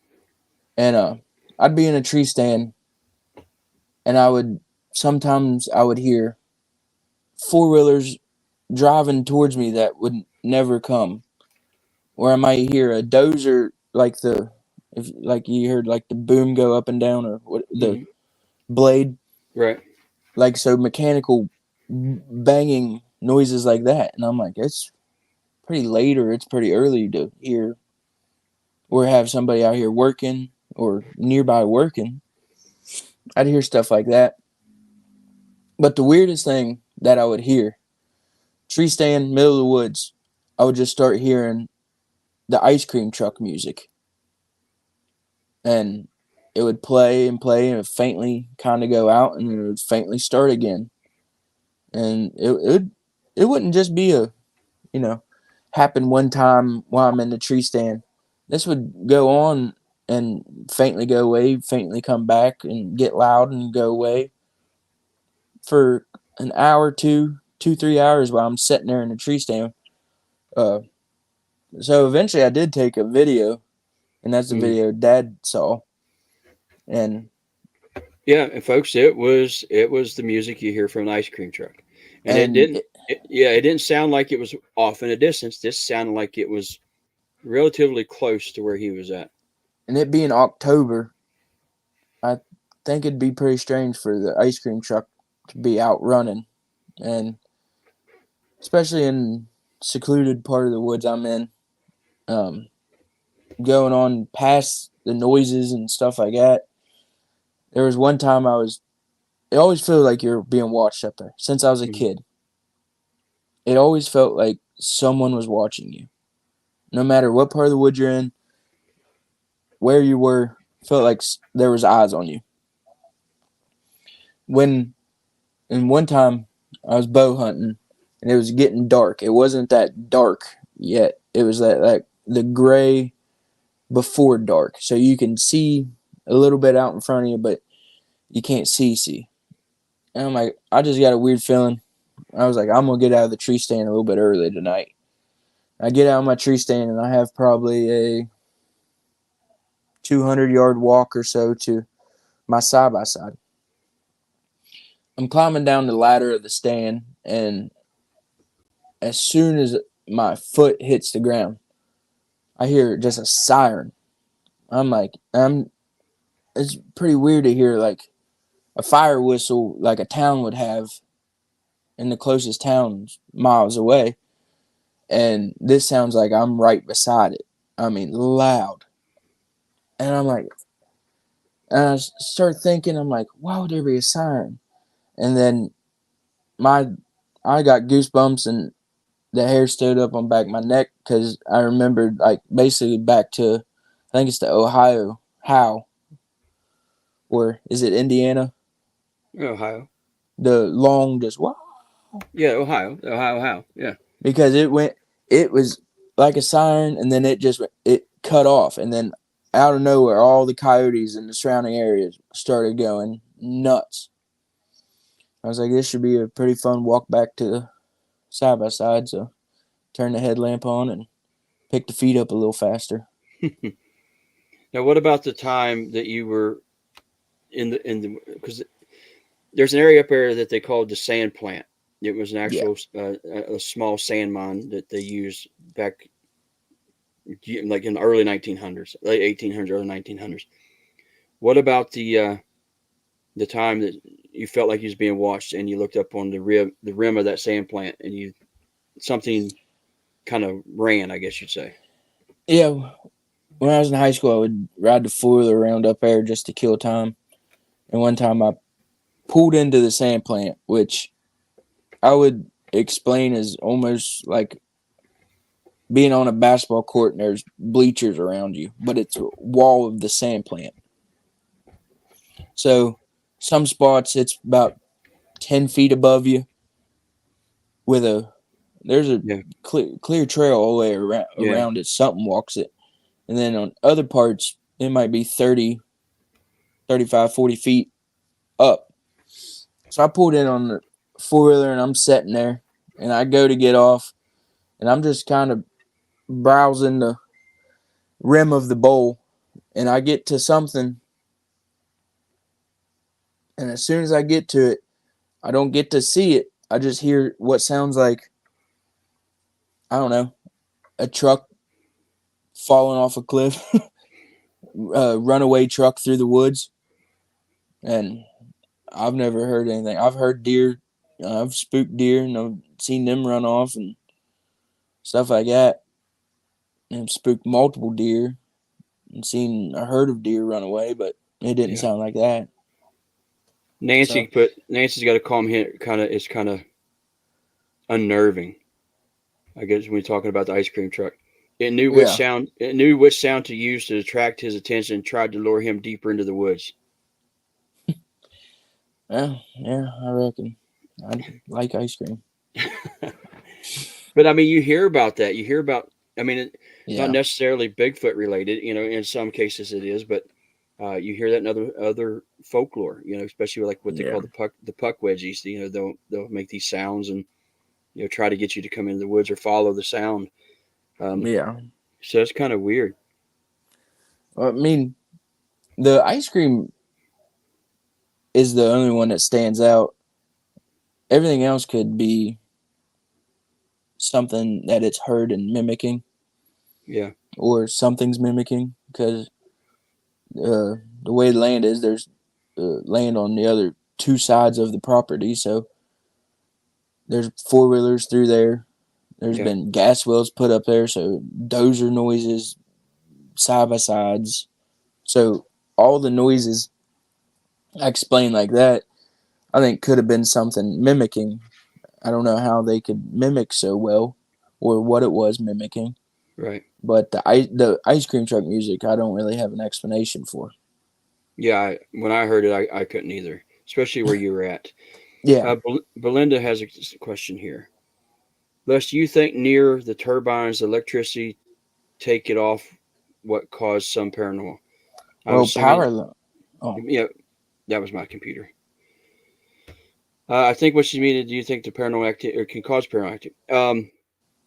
And I'd be in a tree stand, and sometimes I would hear four-wheelers driving towards me that would never come. Or I might hear a dozer, like you heard like the boom go up and down, or the blade. Right. Like, so mechanical banging noises like that. And I'm like, it's pretty late or it's pretty early to hear or have somebody out here working or nearby working. I'd hear stuff like that. But the weirdest thing that I would hear, tree stand, middle of the woods, I would just start hearing the ice cream truck music. And it would play and play, and it would faintly kind of go out, and then it would faintly start again. And it wouldn't just be happen one time while I'm in the tree stand. This would go on and faintly go away, faintly come back and get loud and go away for an hour, 3 hours while I'm sitting there in the tree stand. So eventually I did take a video, and that's the video Dad saw. And yeah, folks, it was the music you hear from an ice cream truck, and it didn't sound like it was off in a distance. This sounded like it was relatively close to where he was at. And it being October, I think it'd be pretty strange for the ice cream truck to be out running, and especially in secluded part of the woods I'm in, going on past the noises and stuff like that. There was one time it always felt like you're being watched up there. Since I was a kid, it always felt like someone was watching you. No matter what part of the wood you're in, where you were, felt like there was eyes on you. and one time I was bow hunting and it was getting dark. It wasn't that dark yet. It was that the gray before dark. So you can see a little bit out in front of you, but you can't see. And I'm like, I just got a weird feeling. I was like, I'm going to get out of the tree stand a little bit early tonight. I get out of my tree stand and I have probably a 200-yard walk or so to my side-by-side. I'm climbing down the ladder of the stand, and as soon as my foot hits the ground, I hear just a siren. It's pretty weird to hear like a fire whistle like a town would have in the closest towns miles away. And this sounds like I'm right beside it. I mean, loud. And I'm like, and I start thinking, I'm like, why would there be a siren? And then I got goosebumps and the hair stood up on back of my neck because I remembered like basically back to, I think it's the Ohio How, or is it Indiana? Ohio. The long just wow. Yeah, Ohio. How? Yeah. Because it was like a siren and then it cut off and then out of nowhere all the coyotes in the surrounding areas started going nuts. I was like, this should be a pretty fun walk back to the side by side. So turn the headlamp on and pick the feet up a little faster. Now, what about the time that you were in the because there's an area up there that they called the sand plant. It was an actual a small sand mine that they used back like in the early 1900s, late 1800s, early 1900s. What about the time that you felt like you was being watched and you looked up on the rim of that sand plant and something kind of ran, I guess you'd say. Yeah, when I was in high school, I would ride the four-wheeler around up there just to kill time. And one time I pulled into the sand plant, which I would explain as almost like being on a basketball court and there's bleachers around you, but it's a wall of the sand plant. So some spots it's about 10 feet above you there's a clear trail all the way around it. Something walks it. And then on other parts, it might be 30, 35, 40 feet up. So I pulled in on the four-wheeler and I'm sitting there and I go to get off and I'm just kind of browsing the rim of the bowl and I get to something. And as soon as I get to it, I don't get to see it. I just hear what sounds like, I don't know, a truck falling off a cliff, a runaway truck through the woods. And I've never heard anything. I've heard deer. I've spooked deer and I've seen them run off and stuff like that. And I've spooked multiple deer and seen a herd of deer run away, but it didn't sound like that. Nancy's got a calm hint. It's kind of unnerving. I guess when we're talking about the ice cream truck, it knew which sound to use to attract his attention and tried to lure him deeper into the woods. Well, yeah, I reckon. I like ice cream. But I mean, you hear about that. You hear about. I mean, not necessarily Bigfoot related. You know, in some cases it is, but you hear that in other folklore. You know, especially like what they call the puck wedgies. You know, they'll make these sounds and try to get you to come into the woods or follow the sound. So it's kind of weird. I mean, the ice cream is the only one that stands out. Everything else could be something that it's heard and mimicking. Yeah. Or something's mimicking because the way the land is, there's land on the other two sides of the property. So there's four-wheelers through there. There's been gas wells put up there. So dozer noises, side-by-sides. So all the noises I explained like that, I think could have been something mimicking. I don't know how they could mimic so well or what it was mimicking. Right. But the ice cream truck music, I don't really have an explanation for. Yeah, when I heard it, I couldn't either. especially where you were at. Yeah. Belinda has a question here. Les, do you think near the turbines, the electricity take it off? What caused some paranormal? I'm Well, assuming. Oh, Yeah, that was my computer. I think what she means. Do you think the paranormal activity can cause paranormal activity?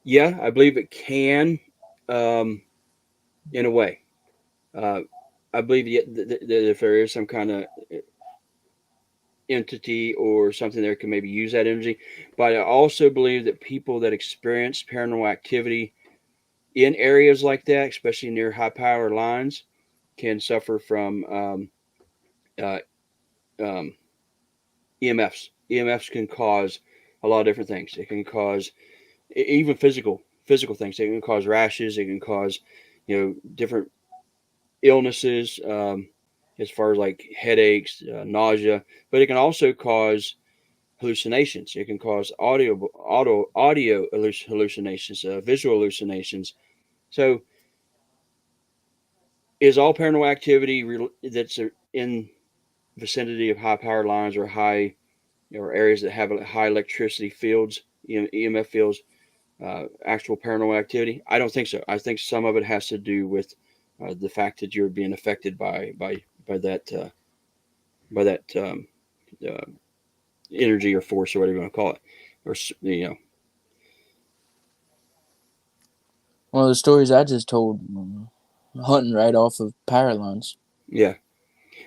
Yeah, I believe it can, um, in a way. Uh, I believe that if there is some kind of entity or something there can maybe use that energy, but I also believe that people that experience paranormal activity in areas like that, especially near high power lines, can suffer from uh, um, EMFs. EMFs can cause a lot of different things. It can cause even physical things. It can cause rashes. It can cause different illnesses, as far as like headaches, nausea. But it can also cause hallucinations. It can cause audio hallucinations, visual hallucinations. So, is all paranormal activity that's in vicinity of high power lines or high or areas that have high electricity fields, EMF fields, actual paranormal activity? I don't think so. I think some of it has to do with the fact that you're being affected by that uh, energy or force or whatever you want to call it, or one of the stories I just told, hunting right off of power lines. yeah.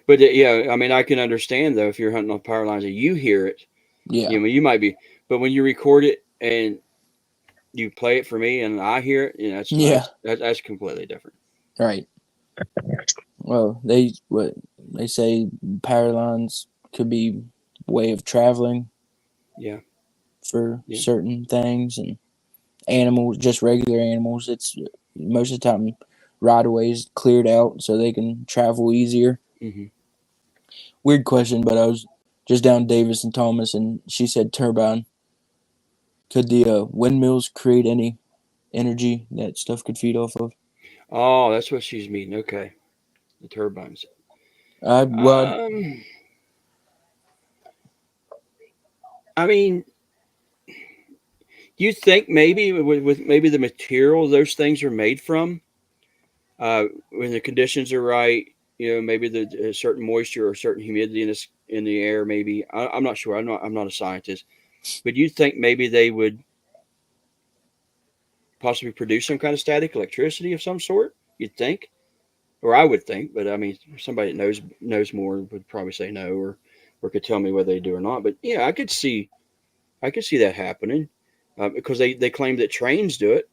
But yeah, I mean, I can understand though if you're hunting off power lines and you hear it, Yeah. you might be. But when you record it and you play it for me and I hear it, Yeah. that's completely different. Right. Well, what they say power lines could be way of traveling Yeah, for yeah. certain things, and animals, just regular animals. It's most of the time right of ways cleared out so they can travel easier. Hmm. Weird question, but I was just down Davis and Thomas, and she said turbine. Could the windmills create any energy that stuff could feed off of? Oh, that's what she's meaning. Okay, the turbines. Well, Um, I mean, do you think maybe with maybe the material those things are made from, when the conditions are right, maybe the certain moisture or certain humidity in the air, maybe I'm not sure. I'm not a scientist, but you think maybe they would possibly produce some kind of static electricity of some sort? You'd think, or I would think, but I mean, somebody that knows more would probably say no, or could tell me whether they do or not. But yeah, I could see that happening, because they claim that trains do it.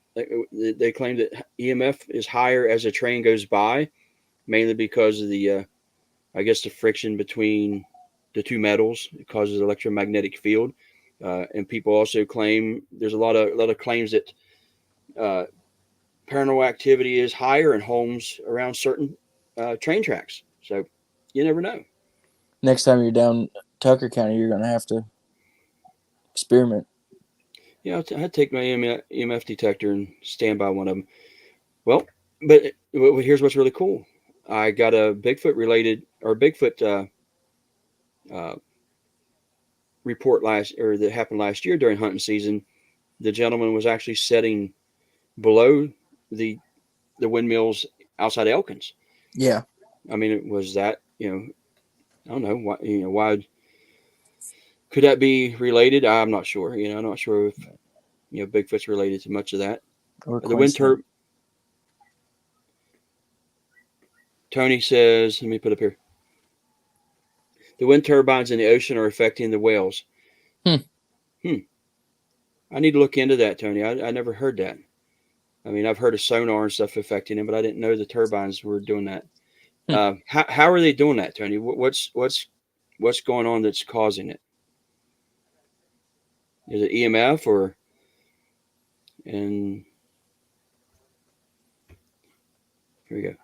They claim that EMF is higher as a train goes by, mainly because of the I guess the friction between the two metals. It causes electromagnetic field, and people also claim there's a lot of claims that uh, paranormal activity is higher in homes around certain train tracks. So you never know. next time you're down Tucker County, you're gonna have to experiment. Yeah, I'd take my EMF detector and stand by one of them. Well, but here's what's really cool. I got a Bigfoot uh, report that happened last year during hunting season. The gentleman was actually setting below the windmills outside Elkins. Yeah. I mean, it was that I don't know why could that be related. I'm not sure. I'm not sure if Bigfoot's related to much of that. Or The wind coincidence. Tony says, let me put up here. The wind turbines in the ocean are affecting the whales. Hmm. I need to look into that, Tony. I never heard that. I mean, I've heard of sonar and stuff affecting them, but I didn't know the turbines were doing that. Hmm. How are they doing that, Tony? What's going on that's causing it? Is it EMF or and here we go.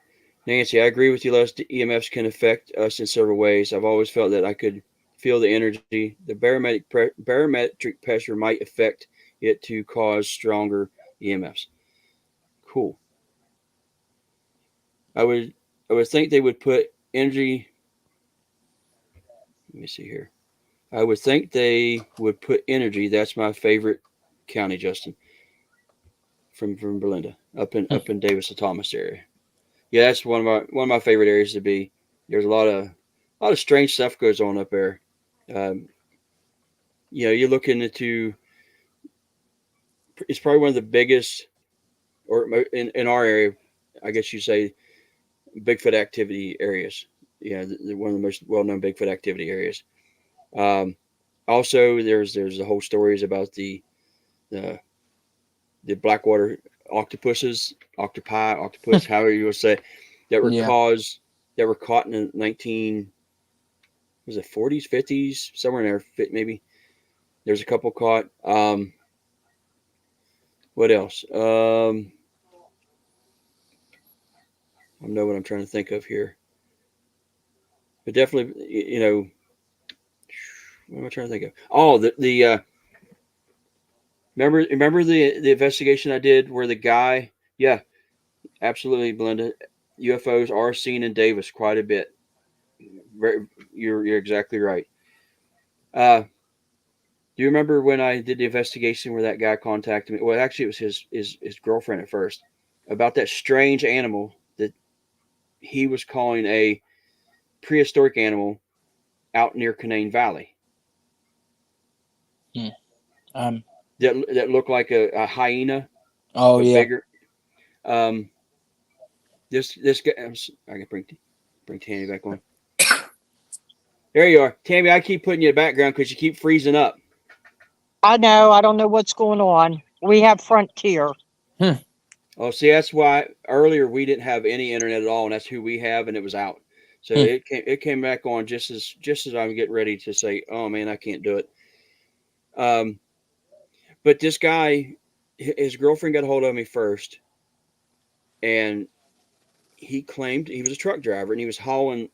Nancy, I agree with you, Les. The EMFs can affect us in several ways. I've always felt that I could feel the energy. The barometric pressure might affect it to cause stronger EMFs. Cool. I would think they would put energy. Let me see here. I would think they would put energy. That's my favorite county, Justin, from Belinda, up in Davis to Thomas area. Yeah, that's one of my favorite areas to be. There's a lot of strange stuff goes on up there. Um, you're looking into. It's probably one of the biggest, or in our area, I guess you say, Bigfoot activity areas. Yeah, one of the most well-known Bigfoot activity areas. Um, Also, there's the whole stories about the the blackwater octopuses, octopus, however you would say, that were Yeah. caught in the 19, was it 40s, 50s, somewhere in there, maybe. There's a couple caught. What else? I know what I'm trying to think of here, but definitely, what am I trying to think of? Oh, the remember the investigation I did where the guy, yeah, absolutely, Belinda. UFOs are seen in Davis quite a bit. You're exactly right. Do you remember when I did the investigation where that guy contacted me? Well, actually, it was his girlfriend at first about that strange animal that he was calling a prehistoric animal out near Canaan Valley Um. that looked like a hyena, Oh but yeah. bigger. Um, this guy, I can bring Tammy back on. There you are, Tammy. I keep putting you in the background because you keep freezing up. I know. I don't know what's going on. We have Frontier. Oh, see, that's why earlier we didn't have any internet at all, and that's who we have, and it was out. So it came back on just as I'm getting ready to say, oh man, I can't do it. But this guy, his girlfriend got a hold of me first, and he claimed he was a truck driver, and he was hauling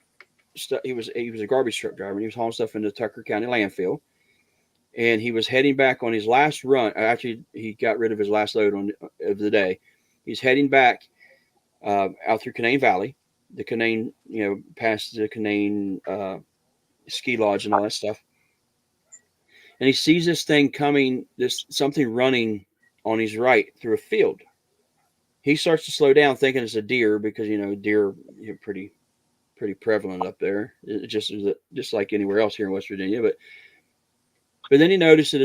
stuff. He was a garbage truck driver, and he was hauling stuff into Tucker County landfill, and he was heading back on his last run. Actually, he got rid of his last load of the day. He's heading back out through Canaan Valley, the Canaan, past the Canaan ski lodge and all that stuff. And he sees this thing coming, something running on his right through a field. He starts to slow down, thinking it's a deer because deer are pretty prevalent up there. It just like anywhere else here in West Virginia. But then he noticed that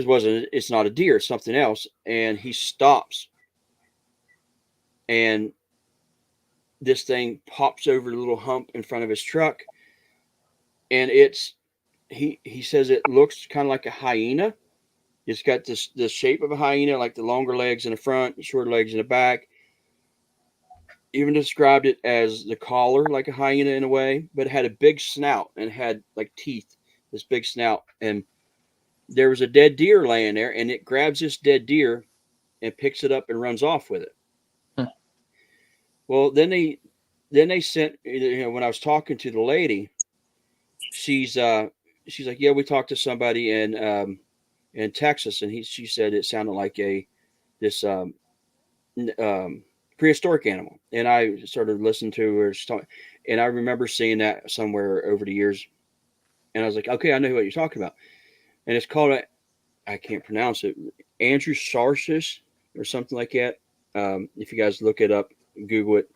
it's not a deer, it's something else, and he stops, and this thing pops over the little hump in front of his truck, and he says it looks kind of like a hyena. It's got the shape of a hyena, like the longer legs in the front, shorter legs in the back. Even described it as the collar, like a hyena in a way, but it had a big snout and had like teeth, this big snout. And there was a dead deer laying there, and it grabs this dead deer and picks it up and runs off with it. Well, then they sent, when I was talking to the lady, she's like, yeah, we talked to somebody in Texas, and she said it sounded like this prehistoric animal. And I started listening to her talk, and I remember seeing that somewhere over the years, and I was like, okay, I know what you're talking about. And it's called I can't pronounce it, Andrew Sarsis or something like that. If you guys look it up, Google it.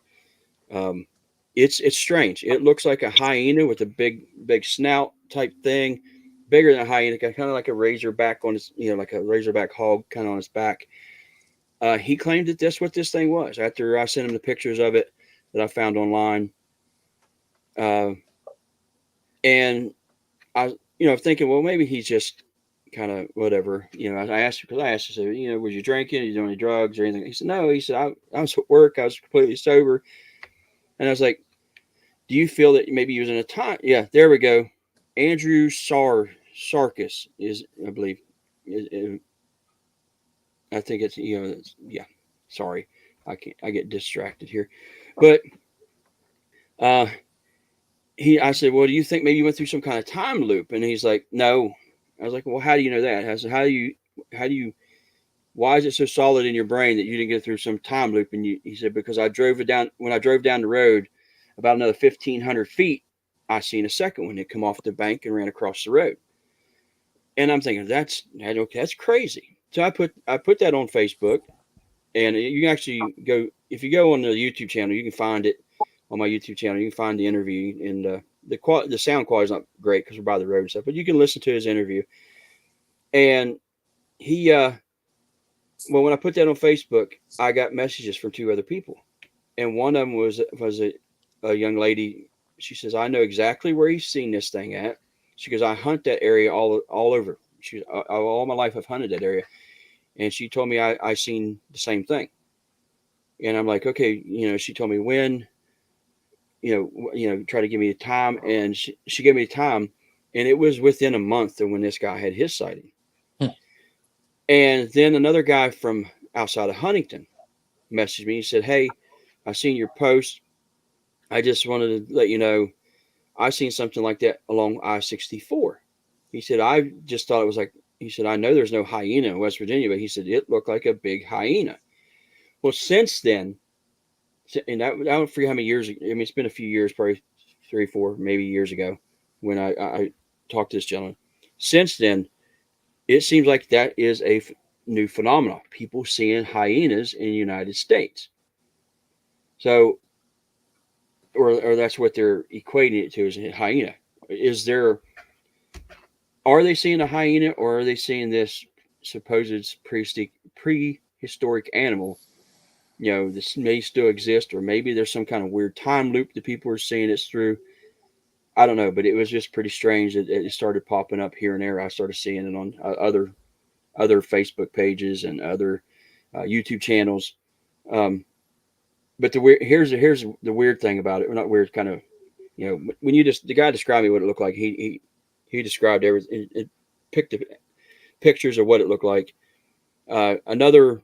It's strange. It looks like a hyena with a big snout type thing, bigger than a hyena, kind of like a razorback on its, like a razorback hog kind of on its back. He claimed that that's what this thing was. After I sent him the pictures of it that I found online, and I, thinking, well, maybe he's just kind of whatever. I asked him, I said, was you drinking? Are you doing any drugs or anything? He said, no. He said, I was at work. I was completely sober. And I was like, do you feel that maybe using a time? Yeah, there we go. Andrew Sarkis is, I believe. I think it's, yeah. Sorry, I get distracted here, but I said, well, do you think maybe you went through some kind of time loop? And he's like, no. I was like, well, how do you know that? I said, why is it so solid in your brain that you didn't get through some time loop? And he said, because when I drove down the road about another 1,500 feet, I seen a second one that come off the bank and ran across the road. And I'm thinking that's crazy. So I put that on Facebook, and you can actually go, if you go on the YouTube channel, you can find it on my YouTube channel. You can find the interview, and the sound quality is not great because we're by the road and stuff, but you can listen to his interview. And he, well, when I put that on Facebook, I got messages from two other people, and one of them was a young lady. She says, "I know exactly where he's seen this thing at." She goes, "I hunt that area all over. She, all my life I've hunted that area," and she told me I seen the same thing. And I'm like, okay, she told me when, try to give me a time, and she gave me a time, and it was within a month of when this guy had his sighting. And then another guy from outside of Huntington messaged me. He said, "Hey, I seen your post. I just wanted to let you know I seen something like that along I-64. He said, "I just thought it was like," he said, "I know there's no hyena in West Virginia, but," he said, "it looked like a big hyena." Well, since then, and I don't forget how many years, I mean, it's been a few years, probably 3, 4, maybe years ago when I talked to this gentleman. Since then, it seems like that is a new phenomenon. People seeing hyenas in the United States. So, or that's what they're equating it to, is a hyena. Are they seeing a hyena, or are they seeing this supposed prehistoric animal? This may still exist, or maybe there's some kind of weird time loop that people are seeing it through. I don't know, but it was just pretty strange that it started popping up here and there. I started seeing it on other Facebook pages and other YouTube channels. But here's the weird thing about it. Well, not weird, kind of, when the guy described me what it looked like. He described everything. It picked the pictures of what it looked like. Another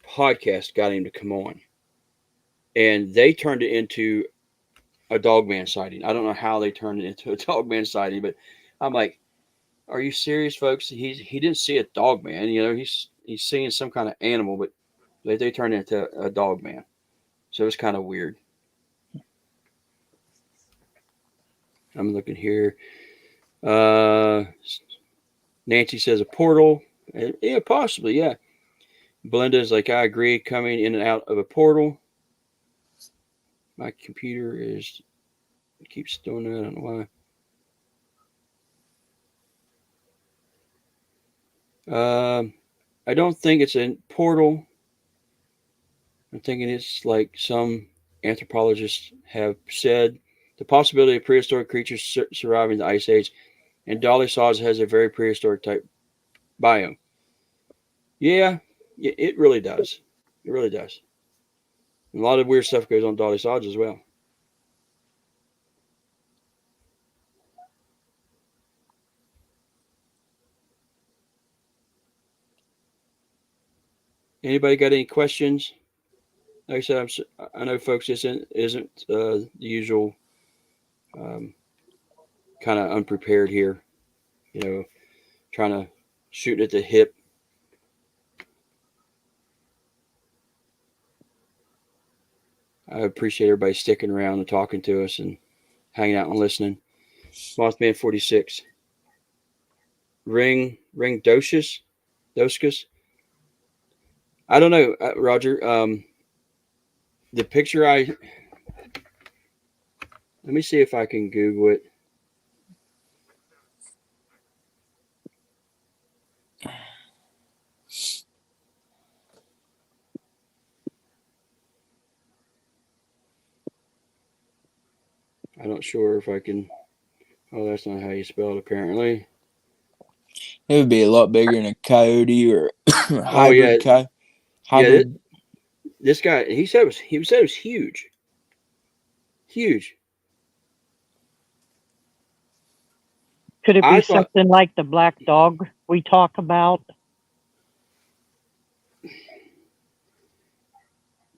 podcast got him to come on, and they turned it into a dogman sighting. I don't know how they turned it into a dogman sighting, but I'm like, are you serious, folks? He didn't see a dogman. He's seeing some kind of animal, but they turned it into a dogman. So it's kind of weird. I'm looking here. Nancy says a portal. Yeah, possibly. Yeah. Belinda's like, I agree. Coming in and out of a portal. My computer keeps doing that. I don't know why. I don't think it's a portal. I'm thinking it's like some anthropologists have said, the possibility of prehistoric creatures surviving the Ice Age, and Dolly Saws has a very prehistoric type biome. Yeah, it really does. It really does. And a lot of weird stuff goes on Dolly Saws as well. Anybody got any questions? Like I said, I know, folks, this isn't the usual kind of unprepared here. Trying to shoot at the hip. I appreciate everybody sticking around and talking to us and hanging out and listening. Mothman 46. Ring Doscus. I don't know, Roger. The picture let me see if I can Google it. I'm not sure if I can. Oh, that's not how you spell it, apparently. It would be a lot bigger than a coyote or hybrid. Yeah. Hybrid. Yeah, this guy, he said it was huge. Huge. Could it be something like the black dog we talk about?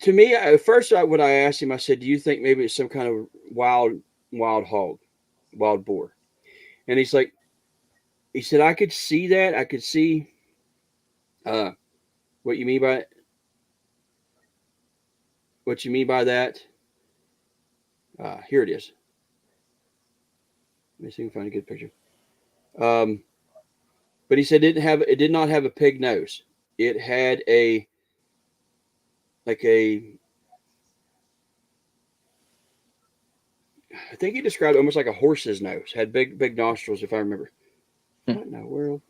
To me, at first, what I asked him, I said, "Do you think maybe it's some kind of wild hog, wild boar?" And he said, "I could see that. I could see what you mean by it. What you mean by that? Here it is. Let me see if I can find a good picture. But he said it did not have a pig nose. It had a like a I think he described it almost like a horse's nose. Had big nostrils, if I remember. What in the world?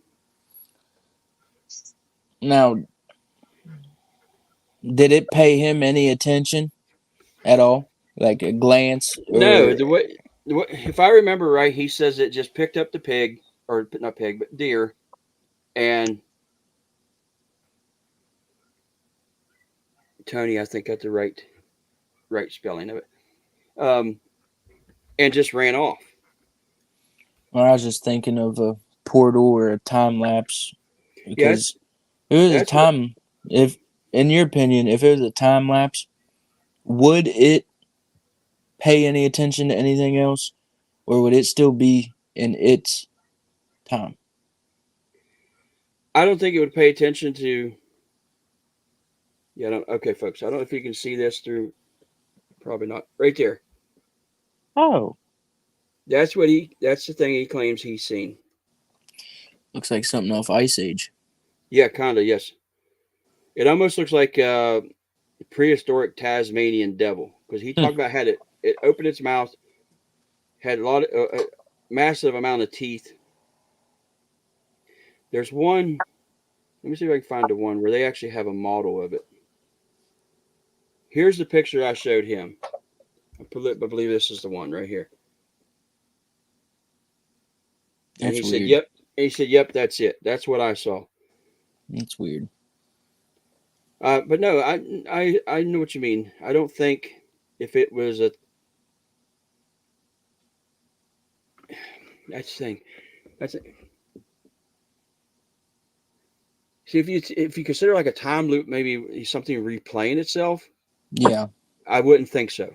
Now, did it pay him any attention at all? Like a glance No, or if I remember right, he says it just picked up the pig, or not pig, but deer, and Tony, I think got the right spelling of it, and just ran off. well, I was just thinking of a portal or a time lapse Yeah, because if it was a that's what time, if in your opinion, if it was a time lapse, would it pay any attention to anything else, or would it still be in its time? I don't think it would pay attention to. Yeah, I don't, okay, folks. I don't know if you can see this through. Probably not. Right there. Oh, That's the thing he claims he's seen. Looks like something off Ice Age. Yeah, kind of. Yes. It almost looks like prehistoric Tasmanian devil because he talked about had it opened its mouth, had a lot of a massive amount of teeth. There's one. Let me see if I can find the one where they actually have a model of it. Here's the picture I showed him. I believe this is the one right here. And That's he said, weird. "Yep." And he said, "Yep, that's it. That's what I saw." That's weird. But no, I know what you mean. I don't think if it was a that's the thing. That's it. See if you consider like a time loop, maybe something replaying itself. Yeah. I wouldn't think so.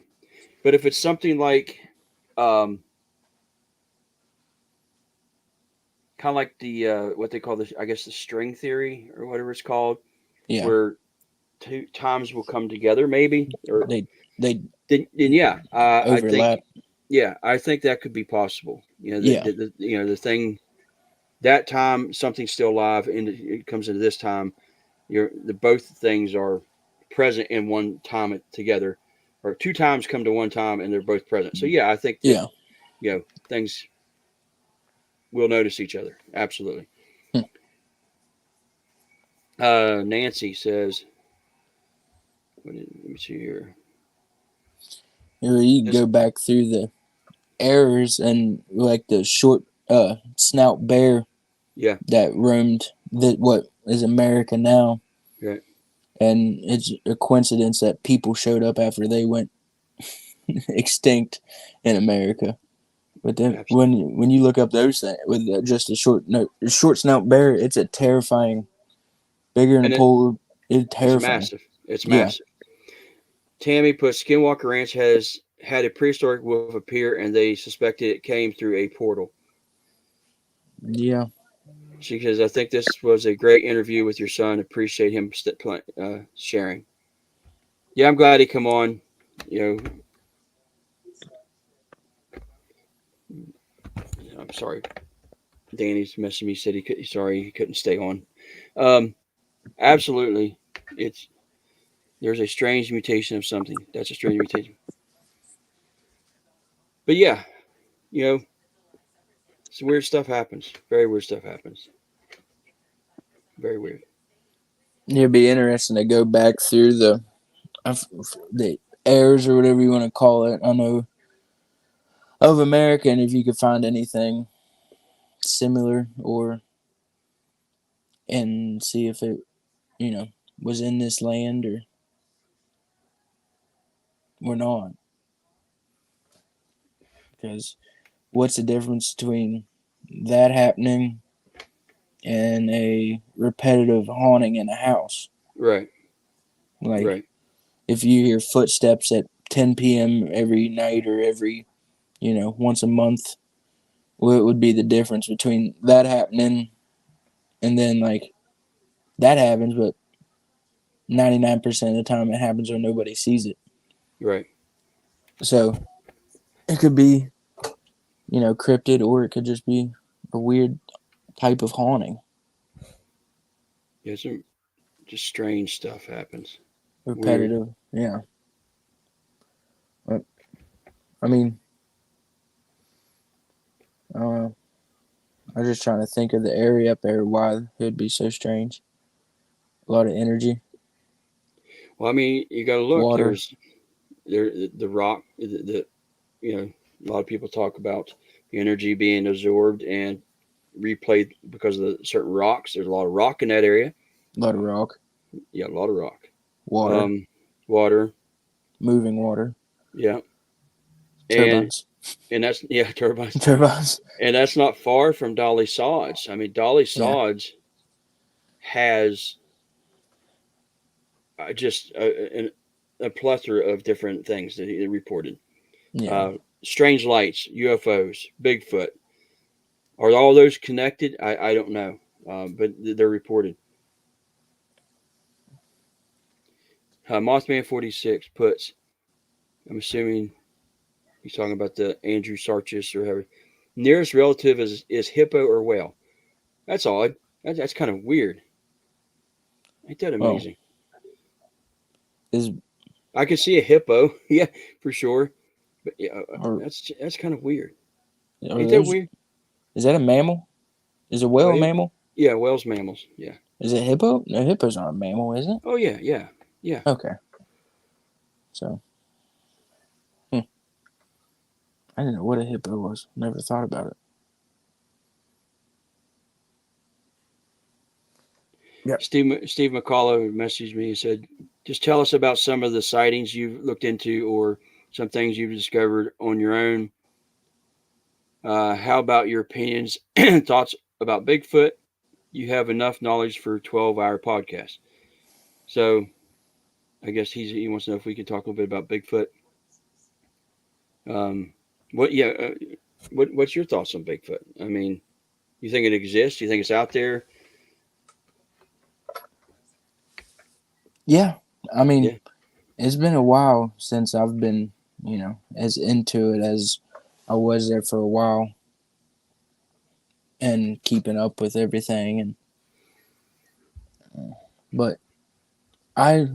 But if it's something like, kind of like the what they call the I guess the string theory or whatever it's called, Yeah. where two times will come together, maybe or They then yeah, I think overlap. yeah, I think that could be possible. You know, Yeah. the thing that time something's still alive and it comes into this time. The both things are present in one time together, or two times come to one time and they're both present. So yeah, I think that Yeah. things will notice each other. Absolutely. Hmm. Nancy says, let me see here. Or you go back through the errors and like the short snout bear Yeah. that roamed what is America now. Right. And it's a coincidence that people showed up after they went extinct in America. But then Absolutely. when you look up those things with just a short snout bear, it's a terrifying, bigger than And a polar. It's it's terrifying. massive. It's Yeah. massive. Tammy put Skinwalker Ranch has had a prehistoric wolf appear, and they suspected it came through a portal. Yeah. She says, "I think this was a great interview with your son. Appreciate him sharing." Yeah, I'm glad he come on. You I'm sorry. Danny's messaging me said he couldn't stay on. Absolutely, it's there's a strange mutation of something. That's a strange mutation. But yeah, you know, some weird stuff happens. Very weird stuff happens. Very weird. It'd be interesting to go back through the errors or whatever you want to call it. I know of America, and if you could find anything similar and see if it was in this land or not. Because what's the difference between that happening and a repetitive haunting in a house? Right. Like Right. if you hear footsteps at 10 p.m. every night or every once a month, what would be the difference between that happening and then like that happens, but 99% of the time it happens when nobody sees it. Right. So it could be cryptid, or it could just be a weird type of haunting. Yeah, some just strange stuff happens. Repetitive. Yeah. But, I mean, I don't know. I'm just trying to think of the area up there, why it would be so strange. A lot of energy. Well, I mean, you got to look. Water. The rock. A lot of people talk about the energy being absorbed and replayed because of the certain rocks. There's a lot of rock in that area. A lot of rock. Yeah, a lot of rock. Water. Water. Moving water. Yeah. Turbines. And that's turbines. Turbines. And that's not far from Dolly Sods. I mean, Dolly Sods has just a plethora of different things that he reported. Yeah. Strange lights, UFOs, Bigfoot. Are all those connected? I don't know, but they're reported. Mothman 46 puts, I'm assuming he's talking about the Andrew Sarchis or whoever. Nearest relative is hippo or whale. That's odd. That's kind of weird. Ain't that amazing? I could see a hippo, yeah, for sure. But yeah, that's kind of weird. Ain't that weird? Is that a mammal? Is a whale a mammal? Yeah, whales mammals. Yeah. Is it hippo? No, hippo's not a mammal, is it? Oh yeah. Okay. So, I didn't know what a hippo was. Never thought about it. Yeah. Steve McCullough messaged me and said, just tell us about some of the sightings you've looked into or some things you've discovered on your own. How about your opinions and thoughts about Bigfoot? You have enough knowledge for a 12-hour podcast. So I guess he wants to know if we can talk a little bit about Bigfoot. What's your thoughts on Bigfoot? I mean, you think it exists? You think it's out there? Yeah. I mean, It's been a while since I've been, as into it as I was there for a while and keeping up with everything. But I'd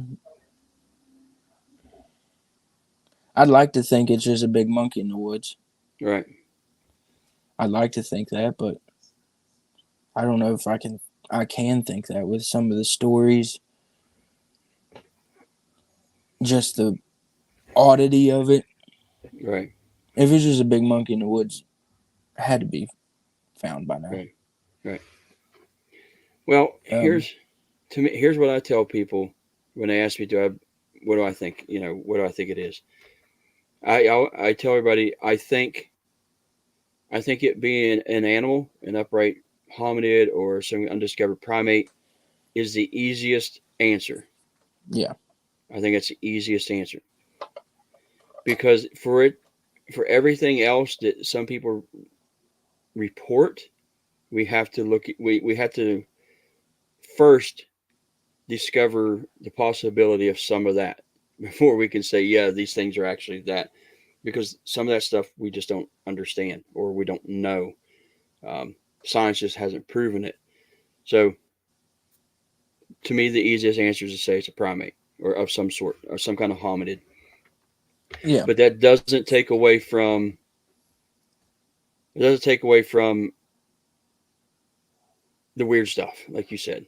like to think it's just a big monkey in the woods. Right. I'd like to think that, but I don't know if I can think that with some of the stories. Just the oddity of it. Right. If it's just a big monkey in the woods, it had to be found by now. Right. Well, here's what I tell people when they ask me, what do I think? What do I think it is? I tell everybody, I think it being an animal, an upright hominid or some undiscovered primate is the easiest answer. Yeah. I think that's the easiest answer. Because for everything else that some people report, we have to first discover the possibility of some of that before we can say, yeah, these things are actually that. Because some of that stuff we just don't understand or we don't know. Science just hasn't proven it. So to me, the easiest answer is to say it's a primate or of some sort or some kind of hominid. Yeah. But that doesn't take away from the weird stuff, like you said.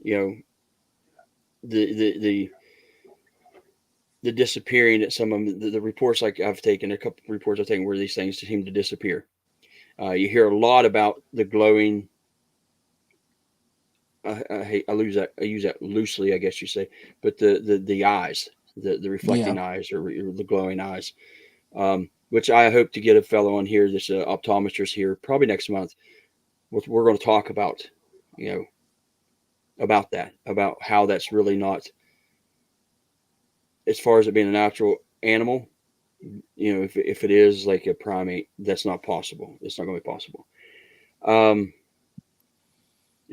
The disappearing that some of the reports, like I've taken a couple of reports I've taken where these things seem to disappear. You hear a lot about the glowing. I use that loosely, I guess you say, but the eyes, the reflecting eyes or the glowing eyes, which I hope to get a fellow on here, this optometrist here, probably next month. We're going to talk about, about how that's really not, as far as it being a natural animal, if it is like a primate, that's not possible. It's not going to be possible. And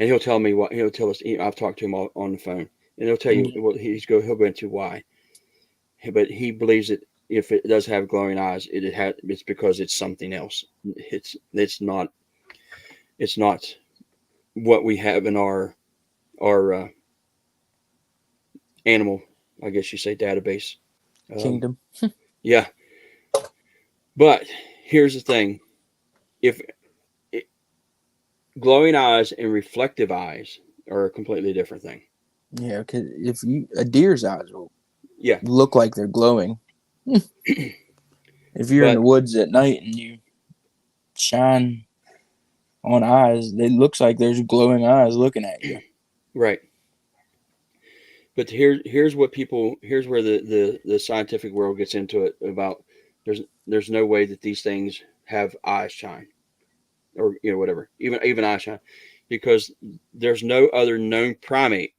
he'll tell me he'll tell us. I've talked to him on the phone, and he'll tell you he'll go into why. But he believes that if it does have glowing eyes, it's because it's something else. It's not what we have in our animal, I guess you say, database. Kingdom. Yeah. But here's the thing. If glowing eyes and reflective eyes are a completely different thing. Yeah, because if a deer's eyes will look like they're glowing. If you're in the woods at night and you shine on eyes, it looks like there's glowing eyes looking at you. Right. But here's where the scientific world gets into it about there's no way that these things have eyes shine, or whatever, even eye shine, because there's no other known primate,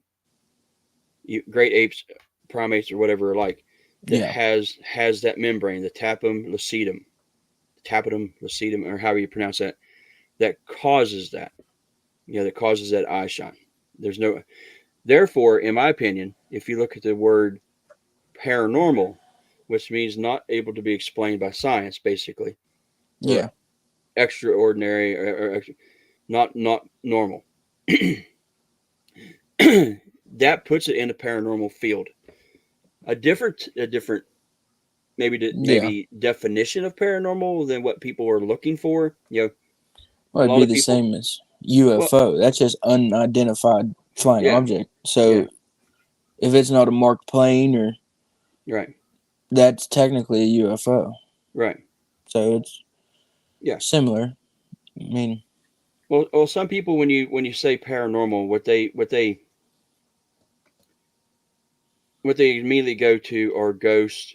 great apes, primates, or whatever alike, that has that membrane, the tapetum lucidum, or however you pronounce that causes that, that causes that eye shine. Therefore, in my opinion, if you look at the word paranormal, which means not able to be explained by science, basically, or extraordinary, or not normal, that puts it in a paranormal field. A different maybe definition of paranormal than what people are looking for. Well, it'd be the same as UFO. That's just unidentified flying object. So if it's not a marked plane, or that's technically a UFO. Right. So it's similar. I mean, well, some people, when you say paranormal, what they immediately go to are ghosts,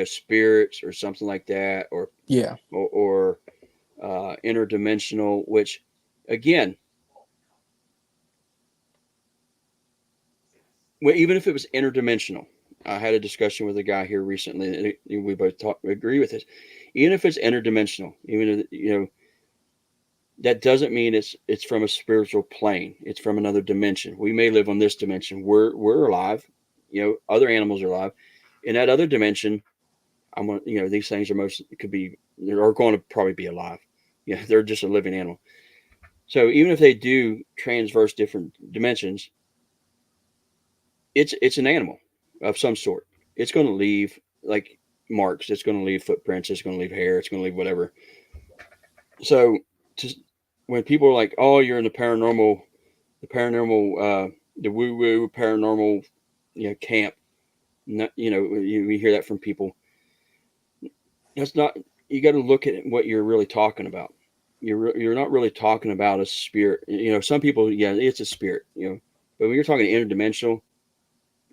spirits or something like that, or interdimensional, which, again, even if it was interdimensional, I had a discussion with a guy here recently, and we both agree with this. Even if it's interdimensional, even that doesn't mean it's from a spiritual plane. It's from another dimension. We may live on this dimension. We're alive. Other animals are alive. In that other dimension, these things are going to probably be alive. They're just a living animal. So even if they do transverse different dimensions, it's an animal of some sort. It's going to leave like marks. It's going to leave footprints. It's going to leave hair. It's going to leave whatever. So when people are like, "Oh, you're in the paranormal, the woo-woo paranormal, camp," we hear that from people. That's not. You got to look at what you're really talking about. You're not really talking about a spirit. Some people, it's a spirit. But when you're talking interdimensional,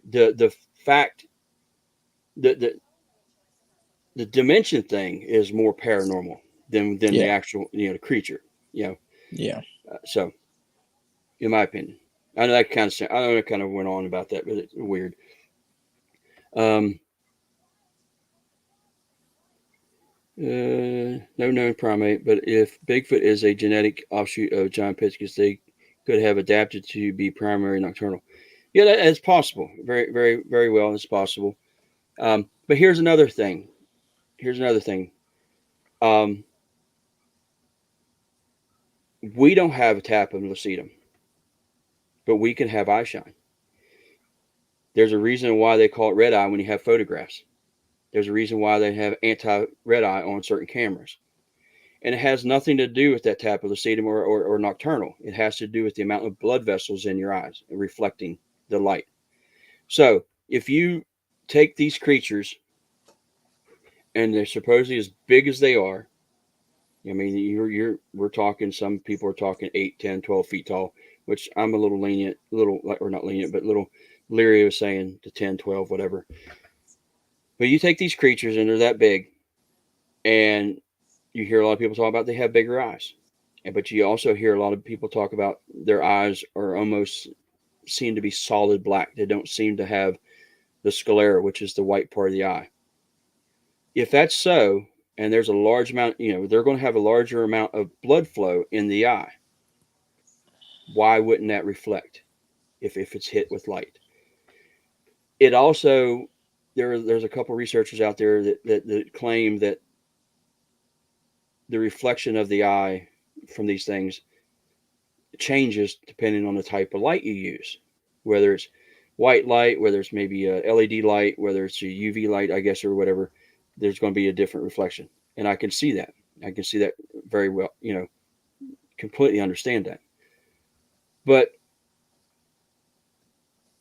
the fact that the dimension thing is more paranormal than the actual the creature. So, in my opinion, I know that kind of went on about that, but it's weird. No known primate, but if Bigfoot is a genetic offshoot of giant pizzas, they could have adapted to be primary nocturnal. Yeah, that's possible. Very, very, very well, it's possible. But here's another thing. We don't have a tapetum lucidum, but we can have eye shine. There's a reason why they call it red eye when you have photographs. There's a reason why they have anti-red eye on certain cameras. And it has nothing to do with that tapetum lucidum or nocturnal. It has to do with the amount of blood vessels in your eyes reflecting the light. So if you take these creatures and they're supposedly as big as they are, I mean, we're talking, some people are talking 8, 10, 12 feet tall, which I'm a little lenient, or not lenient, but a little leery of saying to 10, 12, whatever. But you take these creatures and they're that big, and you hear a lot of people talk about they have bigger eyes. But you also hear a lot of people talk about their eyes are almost seem to be solid black. They don't seem to have the sclera, which is the white part of the eye. If that's so, and there's a large amount, they're going to have a larger amount of blood flow in the eye. Why wouldn't that reflect if it's hit with light? It also there's a couple researchers out there that claim that the reflection of the eye from these things changes depending on the type of light you use, whether it's white light, whether it's maybe a LED light, whether it's a UV light, I guess, or whatever. There's going to be a different reflection, and I can see that. I can see that very well. Completely understand that. But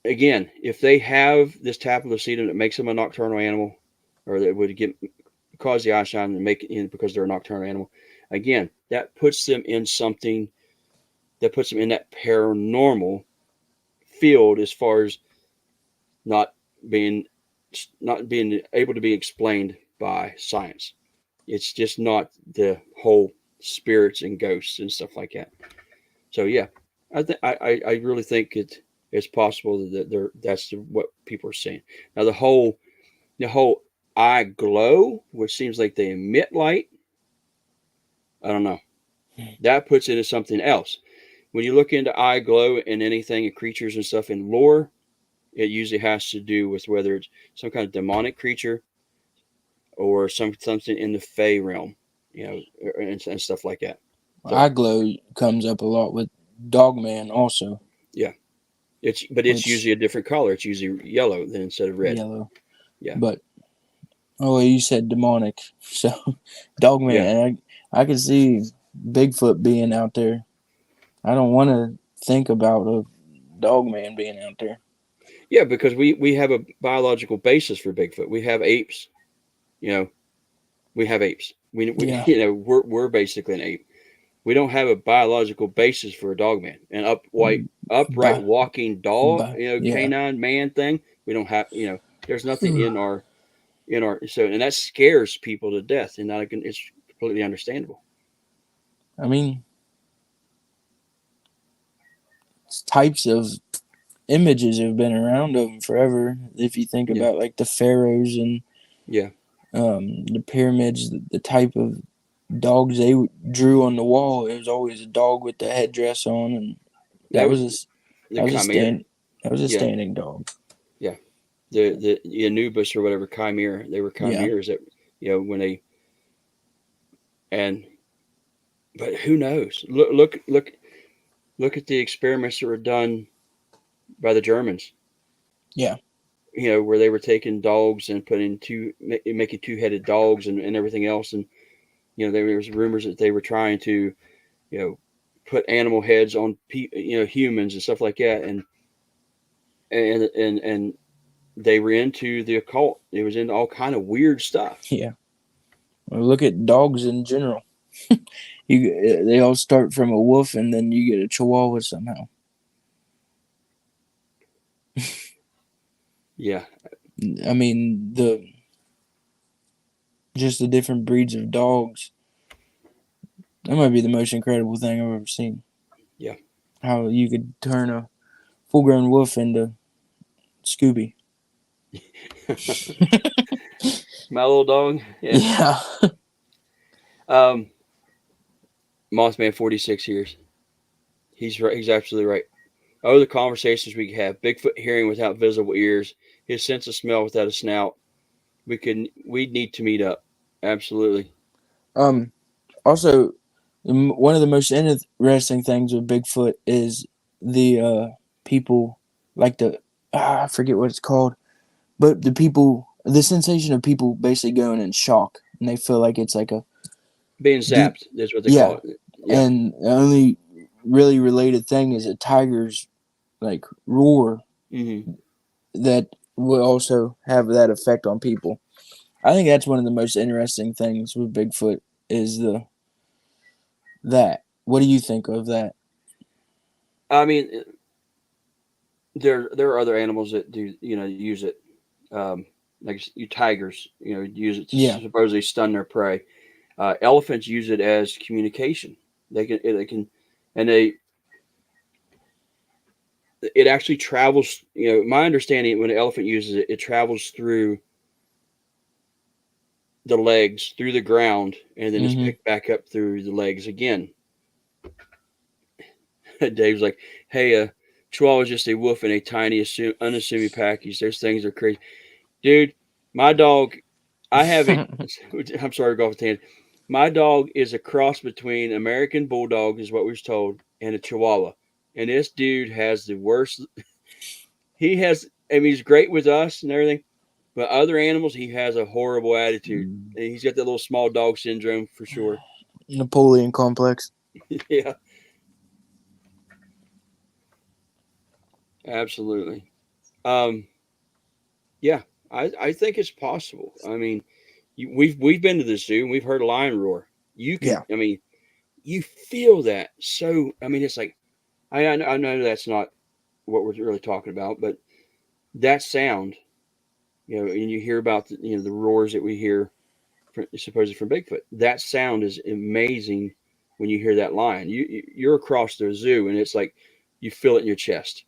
again, if they have this tapetum lucidum that makes them a nocturnal animal, or that would cause the eye shine and make it because they're a nocturnal animal, again, that puts them in something that puts them in that paranormal field as far as not being able to be explained by science. It's just not the whole spirits and ghosts and stuff like that. So yeah, I really think it's possible that that's what people are seeing. Now the whole eye glow, which seems like they emit light, I don't know. That puts it as something else. When you look into eye glow and anything and creatures and stuff in lore, it usually has to do with whether it's some kind of demonic creature or something in the Fey realm, and stuff like that. So, Eye glow comes up a lot with Dogman also. Yeah, it's usually a different color. It's usually yellow than instead of red. Yellow. Yeah. But you said demonic, so Dogman. Yeah. I can see Bigfoot being out there. I don't want to think about a Dogman being out there. Yeah, because we have a biological basis for Bigfoot. We have apes. We have apes. We're basically an ape. We don't have a biological basis for a dogman, an upright walking dog, canine man thing. We don't have, there's nothing in our and that scares people to death, and it's completely understandable. I mean, types of images have been around of them forever. If you think about like the pharaohs and the pyramids, the type of dogs they drew on the wall, it was always a dog with the headdress on, and that was a standing dog. Yeah, the Anubis or whatever chimera, they were chimeras that when they but who knows? Look at the experiments that were done by the Germans. Yeah. Where they were taking dogs and making two-headed dogs and everything else. And, there was rumors that they were trying to, put animal heads on, humans and stuff like that. And they were into the occult. It was into all kind of weird stuff. Yeah. Well, look at dogs in general. They all start from a wolf and then you get a chihuahua somehow. Yeah. I mean, the different breeds of dogs. That might be the most incredible thing I've ever seen. Yeah. How you could turn a full-grown wolf into Scooby. My little dog. Yeah. Mothman 46 years. He's right. He's absolutely right. Oh, the conversations we could have. Bigfoot hearing without visible ears. His sense of smell without a snout. We'd need to meet up. Absolutely. Also, one of the most interesting things with Bigfoot is the people like I forget what it's called, but the sensation of people basically going in shock and they feel like it's like being zapped. That's what they call it. Yeah. And the only really related thing is a tiger's like roar that will also have that effect on people. I think that's one of the most interesting things with Bigfoot is that. What do you think of that? I mean, there are other animals that do use it, like tigers use it to supposedly stun their prey. Elephants use it as communication. It actually travels. My understanding, when an elephant uses it, it travels through the legs, through the ground, and then it's picked back up through the legs again. Dave's like, hey, Chihuahua's just a wolf in a tiny, unassuming package. Those things are crazy. Dude, My dog, I have a. I'm sorry to go off the tangent. My dog is a cross between American Bulldog, is what we was told, and a Chihuahua. And this dude has the worst. He has. I mean, he's great with us and everything, but other animals, he has a horrible attitude. And he's got that little small dog syndrome for sure. Napoleon complex. Yeah, absolutely. Um, yeah, I think it's possible. I mean, we've been to the zoo and we've heard a lion roar. You can, Yeah. I mean, you feel that. So, I mean, it's like I know that's not what we're really talking about, but that sound, and you hear about the roars that we hear, supposedly from Bigfoot. That sound is amazing when you hear that lion. You're across the zoo and it's like you feel it in your chest.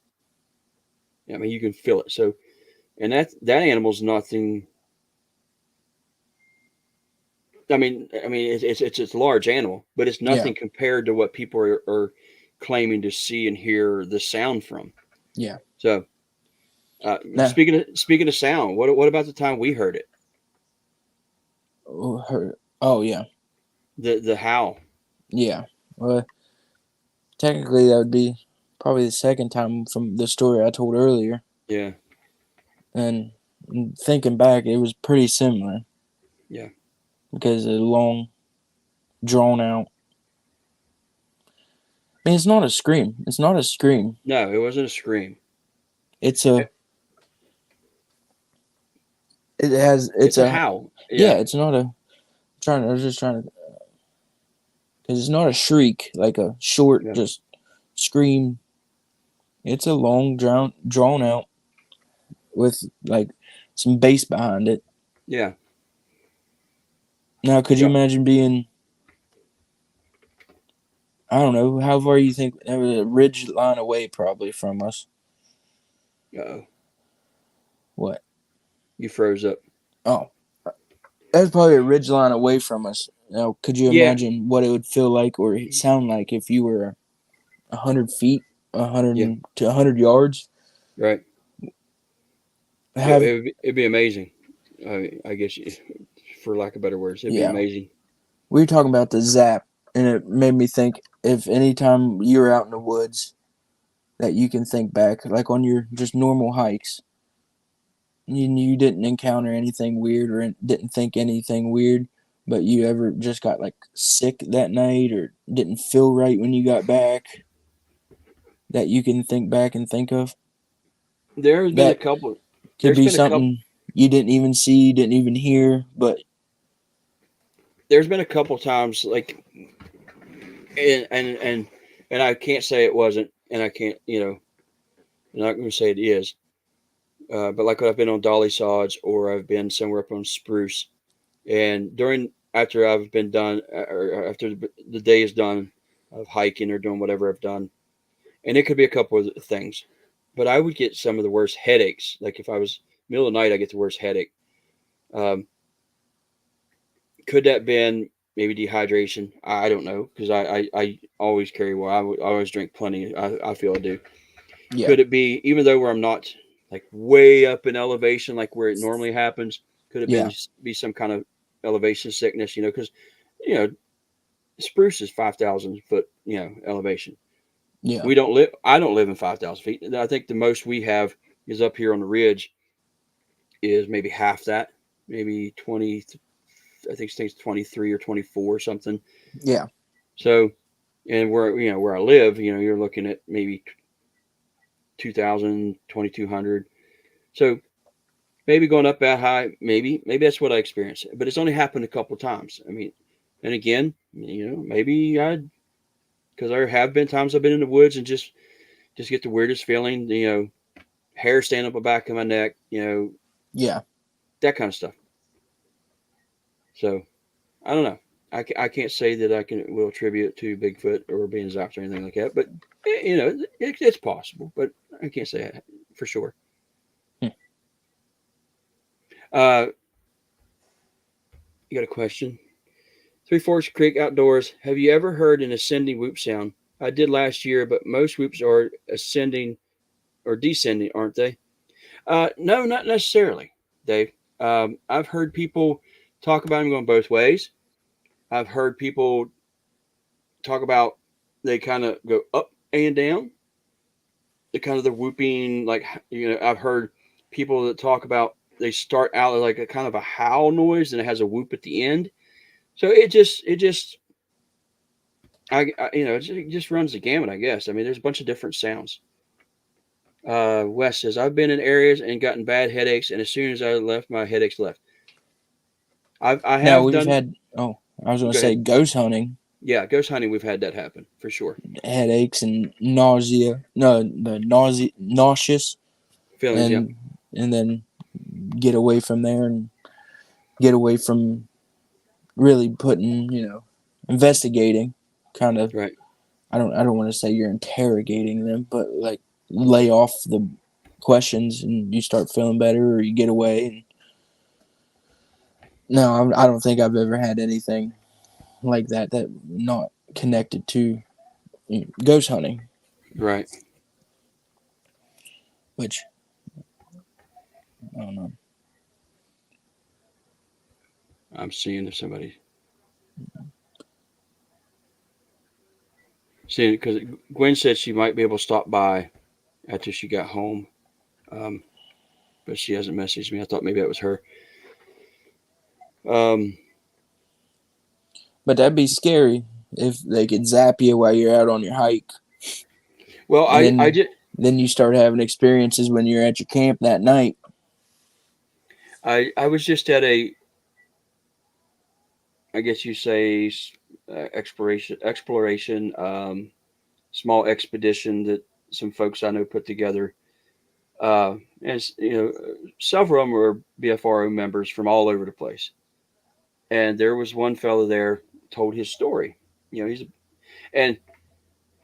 I mean, you can feel it. So, and that animal's nothing. I mean, it's a large animal, but it's Yeah. nothing compared to what people are claiming to see and hear the sound from. Yeah. So, Nah. speaking of sound, what about the time we heard it? Oh yeah. The howl. Yeah. Well, technically that would be probably the second time from the story I told earlier. Yeah. And thinking back, it was pretty similar. Yeah. Because a long, drawn out. I mean, it's not a scream. It's not a scream. No, it wasn't a scream. It's a. It has. It's a howl. Yeah. Yeah. It's not a. I was just trying to. Because it's not a shriek, like a short, Yeah. just scream. It's a long, drawn out with like some bass behind it. Yeah. Now, could you Yeah. imagine being, I don't know, how far you think, a ridge line away probably from us? Uh-oh. What? You froze up. Oh, that's probably a ridge line away from us. Now, could you Yeah. imagine what it would feel like or sound like if you were 100 feet, 100 Yeah. to 100 yards? Right. It'd be amazing. I guess, for lack of better words, it'd be Yeah. amazing. We were talking about the zap, and it made me think if anytime you're out in the woods that you can think back, like on your just normal hikes, you didn't encounter anything weird or didn't think anything weird, but you ever just got like sick that night or didn't feel right when you got back, that you can think back and think of? There's been a That couple. could There's be been a couple. something you didn't even see, didn't even hear, but There's been a couple times, like, and I can't say it wasn't, and I can't, I'm not going to say it is. But like I've been on Dolly Sods or I've been somewhere up on Spruce, and after I've been done or after the day is done of hiking or doing whatever I've done, and it could be a couple of things, but I would get some of the worst headaches. Like if I was middle of the night, I get the worst headache. Um, could that been maybe dehydration? I don't know because I always carry water. I always drink plenty. I feel I do. yeah, Could it be, even though where I'm not like way up in elevation, like where it normally happens, could it yeah, be some kind of elevation sickness? Because you know Spruce is 5,000 foot elevation. yeah, We don't live. I don't live in 5,000 feet. I think the most we have is up here on the ridge is maybe half that, maybe 20. I think it's 23 or 24 or something. yeah, So, and where I live, you're looking at maybe 2,000, 2,200. So maybe going up that high, maybe that's what I experienced. But it's only happened a couple times. I mean, and again, maybe because there have been times I've been in the woods and just get the weirdest feeling, hair stand up the back of my neck, yeah. that kind of stuff. So I don't know. I can't say that will attribute it to Bigfoot or being zapped or anything like that, but it's possible, but I can't say that for sure. Uh, you got a question? Three Forks Creek Outdoors. Have you ever heard an ascending whoop sound? I did last year, but most whoops are ascending or descending, aren't they? No, not necessarily, Dave. I've heard people talk about them going both ways. I've heard people talk about they kind of go up and down. The kind of the whooping, like I've heard people that talk about they start out like a kind of a howl noise and it has a whoop at the end. So it just runs the gamut, I guess. I mean, there's a bunch of different sounds. Wes says, I've been in areas and gotten bad headaches, and as soon as I left, my headaches left. I Now have we've done. had. Oh, I was going to Go say ahead. ghost hunting, Yeah, ghost hunting. We've had that happen for sure. headaches and nausea. No, the nauseous, Feelings. Yeah. and then get away from there and get away from really putting, investigating. Kind of. Right. I don't want to say you're interrogating them, but like lay off the questions and you start feeling better or you get away. And no, I don't think I've ever had anything like that not connected to ghost hunting, Right. which I don't know. I'm seeing if somebody. See, because Gwen said she might be able to stop by after she got home, but she hasn't messaged me. I thought maybe that was her. Um, But that'd be scary if they could zap you while you're out on your hike, well, and I did. then you start having experiences when you're at your camp that night. I was just at a, I guess you say, exploration, small expedition that some folks I know put together. And several of them were BFRO members from all over the place. And there was one fellow there told his story. And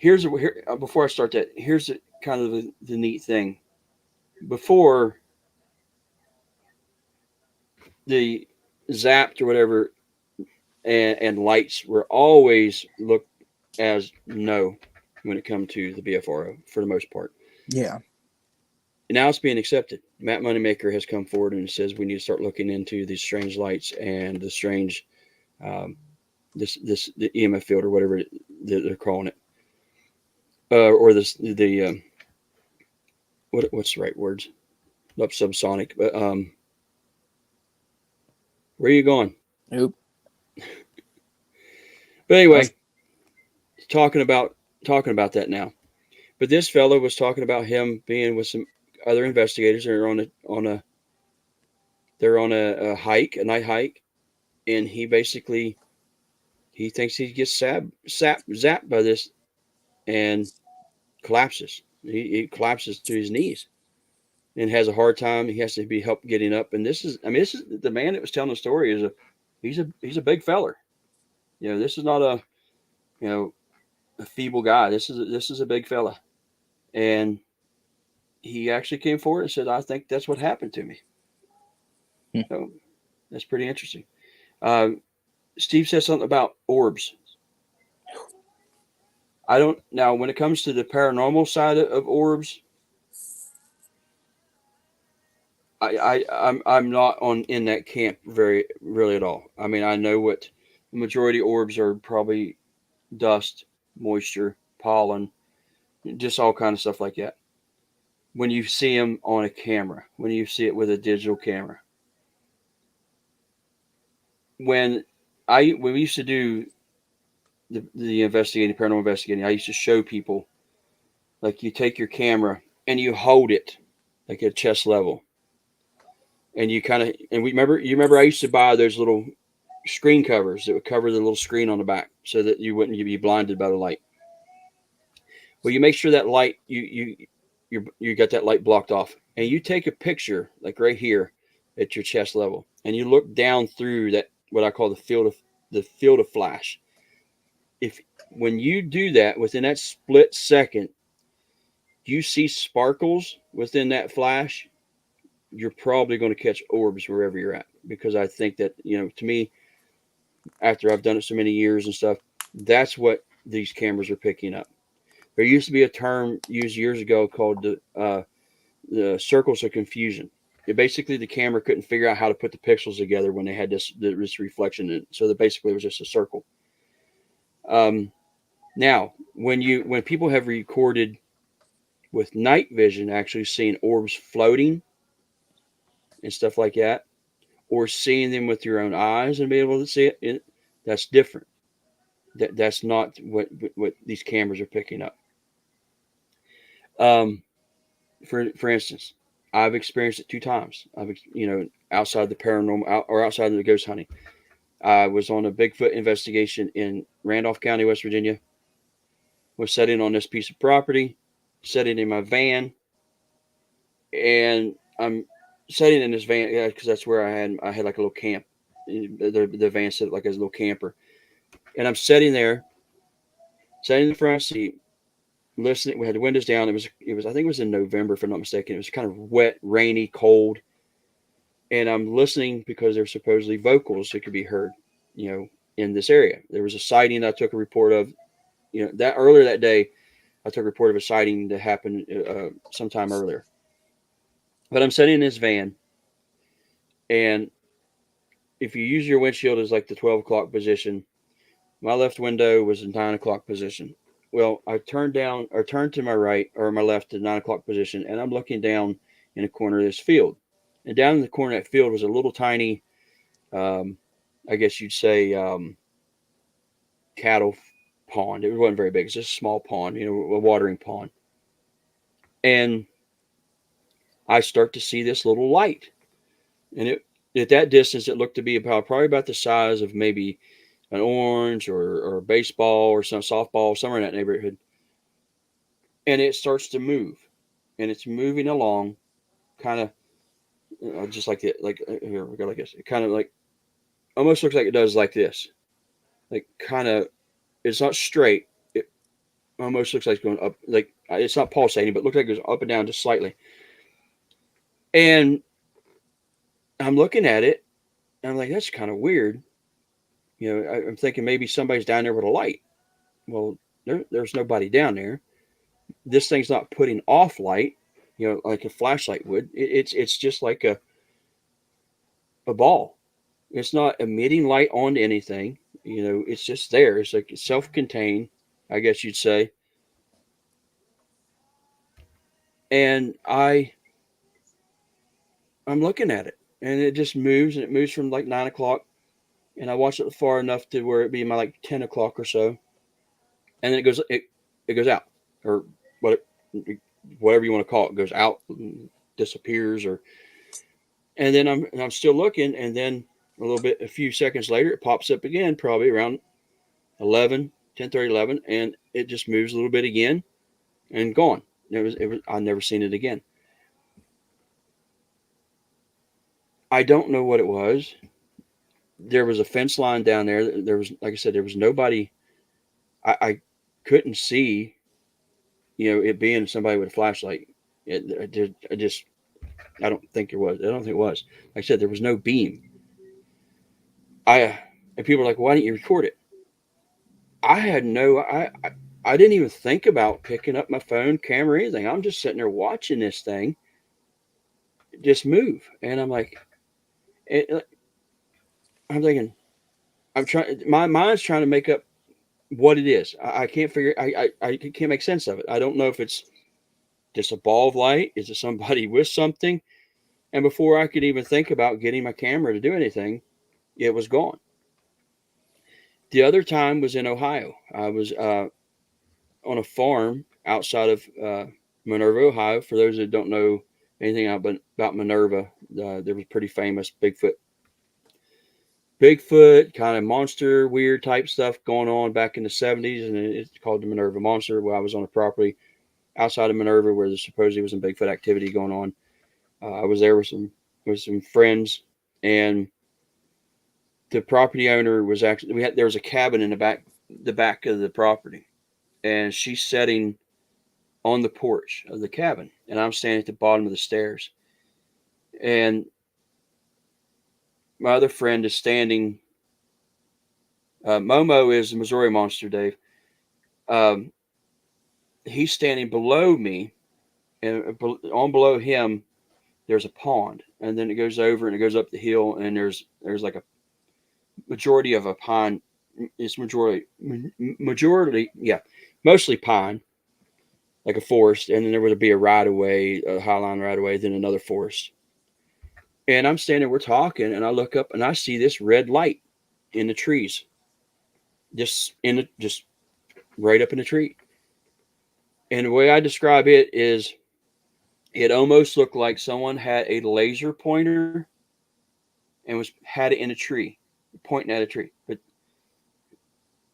before I start that, here's kind of the neat thing. Before the zapped or whatever, and lights were always looked as no when it comes to the BFRO for the most part. Yeah. And now it's being accepted. Matt Moneymaker has come forward and says we need to start looking into these strange lights and the strange the EMF field or whatever they're calling it, or what's the right words? Not subsonic, but where are you going? Nope. But anyway, talking about that now. But this fellow was talking about him being with some other investigators. They're on a hike, a night hike, and he thinks he gets zapped by this and collapses. He collapses to his knees and has a hard time. He has to be helped getting up. And this is the man that was telling the story he's a big feller. This is not a feeble guy. This is a big fella. And he actually came forward and said, I think that's what happened to me. So that's pretty interesting. Steve said something about orbs. Now when it comes to the paranormal side of orbs, I'm not in that camp really at all. I mean, I know what the majority orbs are probably dust, moisture, pollen, just all kind of stuff like that. When you see them on a camera, when you see it with a digital camera, when we used to do the paranormal investigating, I used to show people, like, you take your camera and you hold it like at chest level, and you remember I used to buy those little screen covers that would cover the little screen on the back so that you wouldn't be blinded by the light. Well, you make sure that light you got that light blocked off, and you take a picture like right here at your chest level, and you look down through that, what I call the field of flash. When you do that, within that split second, you see sparkles within that flash, you're probably going to catch orbs wherever you're at. Because I think that, to me, after I've done it so many years and stuff, that's what these cameras are picking up. There used to be a term used years ago called the circles of confusion. basically the camera couldn't figure out how to put the pixels together when they had this reflection in it. So that basically it was just a circle. Now, when people have recorded with night vision, actually seeing orbs floating and stuff like that, or seeing them with your own eyes and being able to see it, that's different. That's not what these cameras are picking up. For instance, I've experienced it 2 times. Outside the paranormal or outside of the ghost hunting. I was on a Bigfoot investigation in Randolph County, West Virginia. Was sitting on this piece of property, sitting in my van, and I'm sitting in this van because that's where I had like a little camp. The van set like as a little camper, and I'm sitting there, sitting in the front seat, listening. We had the windows down. It was I think it was in November, if I'm not mistaken. It was kind of wet, rainy, cold, and I'm listening because there's supposedly vocals that could be heard, in this area. There was a sighting I took a report of, that earlier that day. I took a report of a sighting that happened sometime earlier. But I'm sitting in this van, and if you use your windshield as like the 12 o'clock position, my left window was in 9 o'clock position. Well, I turned to my right or my left to 9 o'clock position, and I'm looking down in a corner of this field. And down in the corner of that field was a little tiny, I guess you'd say, cattle pond. It wasn't very big. It's just a small pond, a watering pond. And I start to see this little light. And at that distance, it looked to be probably about the size of maybe an orange or a baseball or some softball, somewhere in that neighborhood. And it starts to move. And it's moving along kind of just like it. Like, here, we go like this. It kind of like, almost looks like it does like this. Like kind of, it's not straight. It almost looks like it's going up. Like, it's not pulsating, but it looks like it goes up and down just slightly. And I'm looking at it, and I'm like, that's kind of weird. I'm thinking maybe somebody's down there with a light. Well, there's nobody down there. This thing's not putting off light, like a flashlight would. It's just like a ball. It's not emitting light onto anything. It's just there. It's like self-contained, I guess you'd say. And I'm looking at it, and it just moves, and it moves from like 9 o'clock, and I watch it far enough to where it be my like 10 o'clock or so, and then it goes out, or whatever you want to call it, goes out, disappears, and then I'm still looking, and then a few seconds later, it pops up again, probably around 10:30, 11, and it just moves a little bit again, and gone. I've never seen it again. I don't know what it was. There was a fence line down there. There was, like I said, there was nobody. I couldn't see, it being somebody with a flashlight. I don't think there was. I don't think it was. Like I said, there was no beam. And people are like, why didn't you record it? I didn't even think about picking up my phone, camera, or anything. I'm just sitting there watching this thing just move. And I'm like, I'm thinking, my mind's trying to make up what it is. I can't figure, I can't make sense of it. I don't know if it's just a ball of light. Is it somebody with something? And before I could even think about getting my camera to do anything, it was gone. The other time was in Ohio. I was on a farm outside of Minerva, Ohio. For those that don't know anything about Minerva, there was pretty famous Bigfoot kind of monster, weird type stuff going on back in the 70s, and it's called the Minerva Monster. Where I was on a property outside of Minerva where there supposedly was some Bigfoot activity going on. I was there with some friends, and the property owner was actually there was a cabin in the back of the property, and she's sitting on the porch of the cabin, and I'm standing at the bottom of the stairs, and my other friend is standing. Momo is the Missouri Monster, Dave. He's standing below me, and on below him there's a pond, and then it goes over and it goes up the hill, and there's like a majority of a pine. It's majority, yeah, mostly pine, like a forest, and then there would be a right of way, a highline right of way, then another forest. And I'm standing, we're talking, and I look up and I see this red light in the trees, just right up in the tree. And the way I describe it is, it almost looked like someone had a laser pointer and had it in a tree, pointing at a tree. But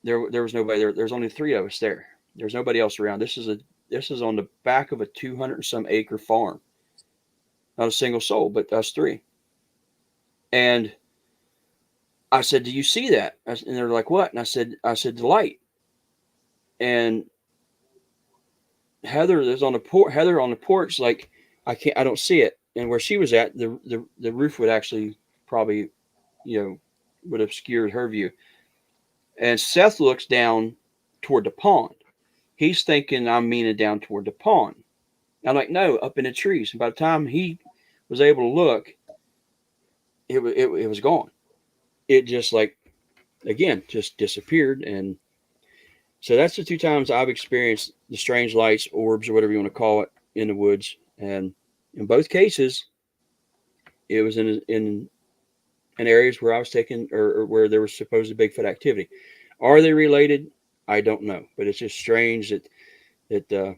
there was nobody there. There's only three of us there. There's nobody else around. This is on the back of a 200 and some acre farm. Not a single soul, but us three. And I said, "Do you see that?" And they're like, "What?" And I said, "The light." And Heather on the porch, like, I don't see it. And where she was at, the roof would actually probably, would obscure her view. And Seth looks down toward the pond. He's thinking I'm meaning down toward the pond. I'm like, no, up in the trees. And by the time he was able to look, it was gone. It just, like, again, just disappeared. And so that's the two times I've experienced the strange lights, orbs, or whatever you want to call it, in the woods. And in both cases, it was in areas where I was taking, or where there was supposed Bigfoot activity. Are they related? I don't know, but it's just strange that I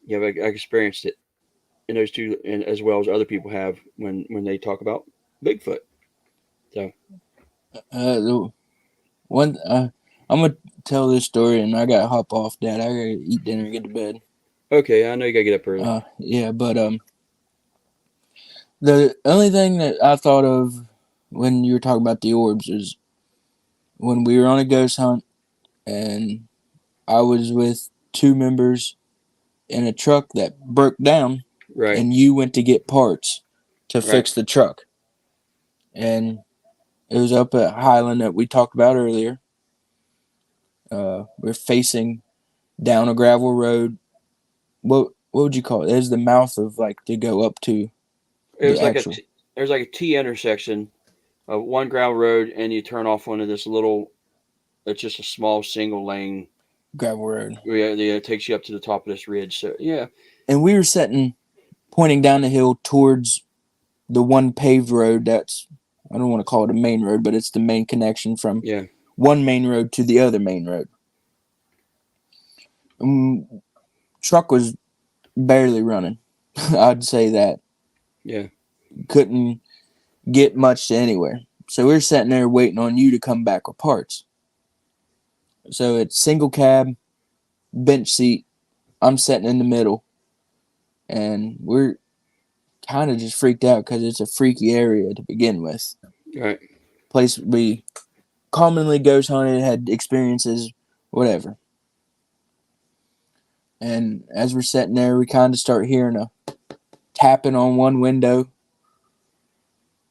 experienced it in those two, and as well as other people have when they talk about Bigfoot. So The one, I'm gonna tell this story, and I gotta hop off, Dad. I gotta eat dinner and get to bed. okay, I know you gotta get up early. Yeah, but the only thing that I thought of when you were talking about the orbs is when we were on a ghost hunt, and I was with two members in a truck that broke down, Right. and you went to get parts to Right. fix the truck. And it was up at Highland that we talked about earlier. We're facing down a gravel road. What would you call it? There's the mouth of, like, to go up to It was the like actual. there's like a T intersection of one gravel road, and you turn off onto this little. It's just a small single lane gravel road. Yeah, it takes you up to the top of this ridge. So yeah. And we were sitting, pointing down the hill towards the one paved road that's, I don't want to call it a main road, but it's the main connection from one main road to the other main road. Truck was barely running. I'd say that. Yeah. Couldn't get much to anywhere. So we're sitting there waiting on you to come back with parts. So it's single cab, bench seat. I'm sitting in the middle. And we're kind of just freaked out because it's a freaky area to begin with. Right. Place we commonly ghost hunted, had experiences, whatever. And as we're sitting there, we kind of start hearing a tapping on one window,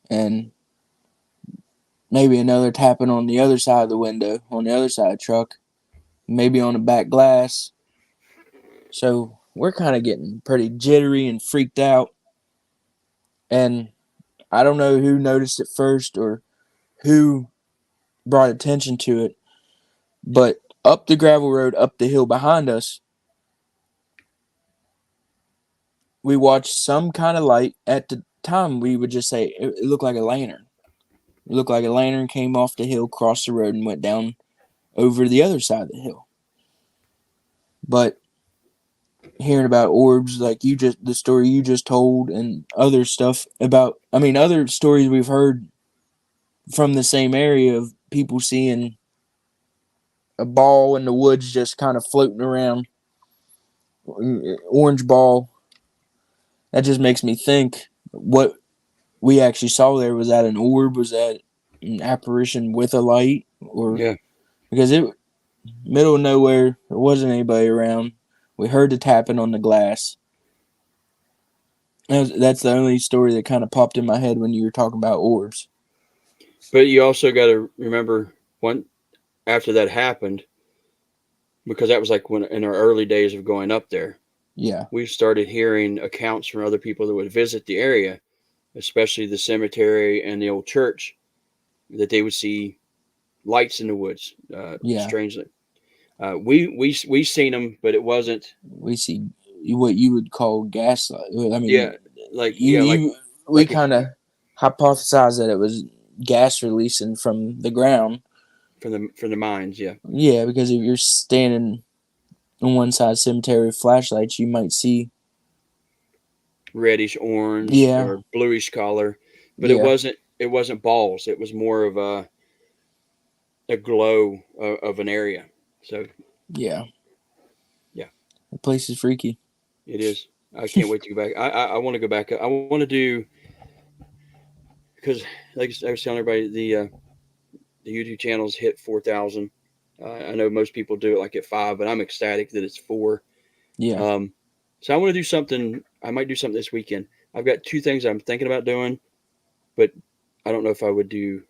and maybe another tapping on the other side of the window, on the other side of the truck, maybe on the back glass. So we're kind of getting pretty jittery and freaked out. And I don't know who noticed it first or who brought attention to it, but up the gravel road, up the hill behind us, we watched some kind of light. At the time, we would just say it looked like a lantern. It looked like a lantern came off the hill, crossed the road, and went down over the other side of the hill. But hearing about orbs, like the story you just told, and other stuff about, other stories we've heard from the same area of people seeing a ball in the woods just kind of floating around, orange ball. That just makes me think, what we actually saw there, was that an orb? Was that an apparition with a light? Or because it middle of nowhere, there wasn't anybody around. We heard the tapping on the glass. That's the only story that kind of popped in my head when you were talking about orbs. But you also got to remember, after that happened, because that was like when in our early days of going up there. Yeah. we started hearing accounts from other people that would visit the area, especially the cemetery and the old church, that they would see lights in the woods. Yeah. Strangely, we seen them, but it wasn't. We see what you would call gaslight. I mean, Yeah, like we a kind of hypothesized that it was gas releasing from the ground. from the mines. Yeah, Yeah, because if you're standing on one side of the cemetery with flashlights, you might see. reddish orange Yeah. or bluish color, but Yeah. it wasn't balls. It was more of a glow of an area. So Yeah. yeah, The place is freaky. it is. I can't wait to go back. I want to go back. I want to do, because like I was telling everybody, the YouTube channel's hit 4,000. I know most people do it like at 5, but I'm ecstatic that it's 4. Yeah. So I want to do something. I might do something this weekend. I've got 2 things I'm thinking about doing, but I don't know if I would do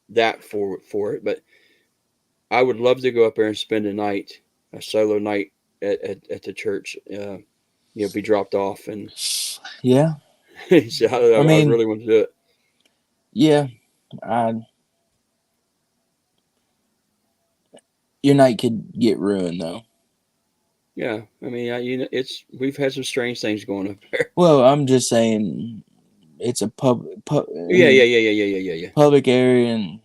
that for it. But I would love to go up there and spend a solo night at the church. Be dropped off, and Yeah. so I mean, really want to do it. Yeah. Your night could get ruined though. Yeah, I mean, we've had some strange things going up there. Well, I'm just saying it's a Yeah. public area and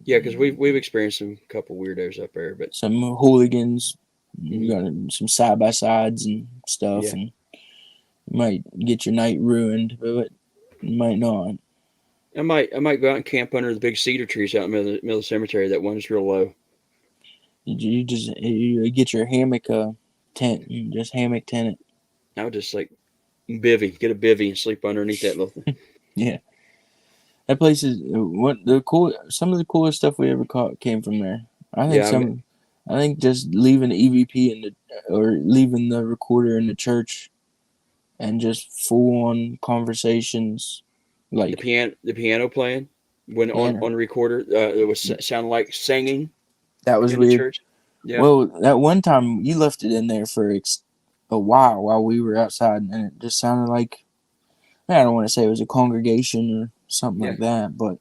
Yeah, because we've experienced some couple weirdos up there, but some hooligans. Mhm. You got some side by sides and stuff, Yeah. and you might get your night ruined, but you might not. I might go out and camp under the big cedar trees out in the middle of the cemetery. That one's real low. You get your hammock tent and just hammock tent it. I would just like get a bivy and sleep underneath that little thing. Yeah, that place is some of the coolest stuff we ever caught came from there. I think Yeah, I think just leaving the EVP or leaving the recorder in the church, and just full on conversations, like the piano playing when piano. on recorder, it was sounded like singing That was in the weird. church. Yeah, Well, that one time you left it in there for a while we were outside, and it just sounded like, I don't want to say it was a congregation or something yeah, like that, but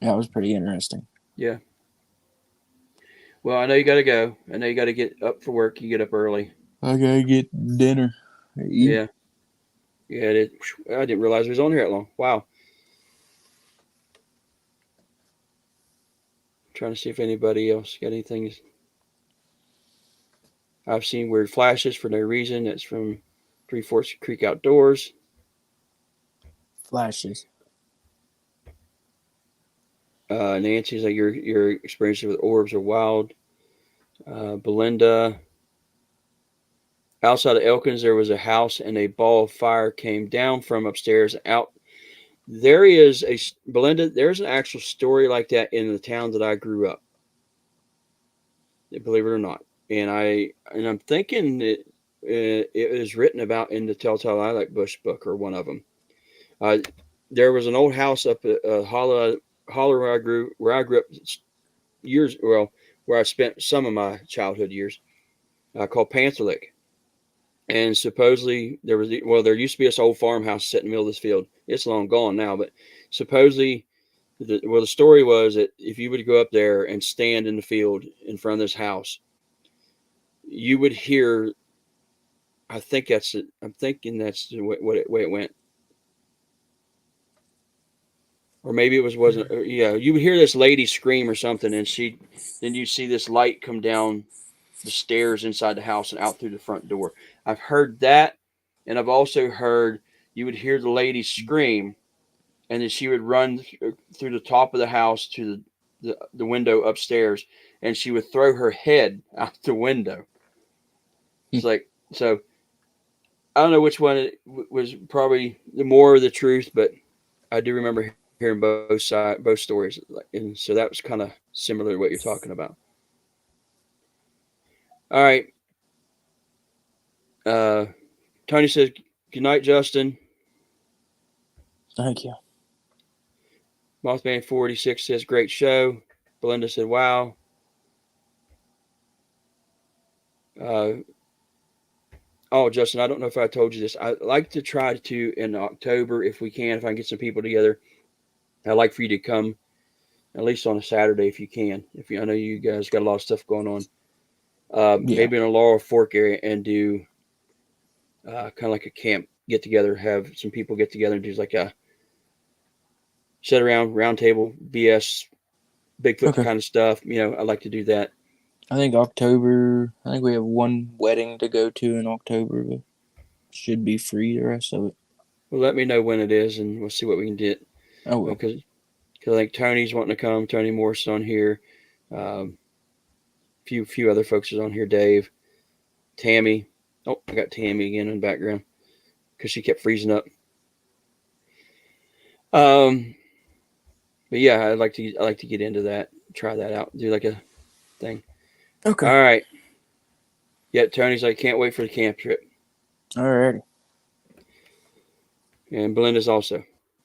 that was pretty interesting. yeah. Well, I know you got to go. I know you got to get up for work. You get up early. I gotta get dinner. Eat. Yeah, yeah. I didn't realize it was on here that long. Wow. Trying to see if anybody else got anything. I've seen weird flashes for no reason. That's from Three Forks Creek Outdoors. Flashes. Nancy's like your experiences with orbs are wild. Belinda. Outside of Elkins, there was a house and a ball of fire came down from upstairs out. There is Belinda. There's an actual story like that in the town that I grew up. Believe it or not, and I'm thinking it is written about in the Telltale Lilac Bush book or one of them. There was an old house up at Holler where I grew up years. Well, where I spent some of my childhood years, called Panther Lick. And supposedly there used to be this old farmhouse set in the middle of this field. It's long gone now, but supposedly the story was that if you would go up there and stand in the field in front of this house, you would hear. I'm thinking that's the way it went, or maybe it wasn't. Yeah, you would hear this lady scream or something, and then you see this light come down the stairs inside the house and out through the front door. I've heard that, and I've also heard you would hear the lady scream, and then she would run through the top of the house to the window upstairs, and she would throw her head out the window. It's like, so I don't know which one was probably the more of the truth, but I do remember hearing both stories, and so that was kind of similar to what you're talking about. All right. Tony says, good night, Justin. Thank you. Mothman 46 says, great show. Belinda said, wow. Oh, Justin, I don't know if I told you this. I like to try to in October, if we can, if I can get some people together. I'd like for you to come at least on a Saturday if you can. I know you guys got a lot of stuff going on. Yeah. Maybe in a Laurel Fork area and do kind of like a camp get together. Have some people get together and do like a sit around round table BS Bigfoot Okay. kind of stuff. I'd like to do that. I think October. I think we have one wedding to go to in October, but should be free the rest of it. Well, let me know when it is, and we'll see what we can get. Oh well. Because I think Tony's wanting to come. Tony Morris on here. Few other folks is on here. Dave, Tammy. Oh, I got Tammy again in the background because she kept freezing up. But yeah, I'd like to get into that. Try that out. Do like a thing. Okay. All right. Yeah, Tony's like, can't wait for the camp trip. Alrighty. And Belinda's also.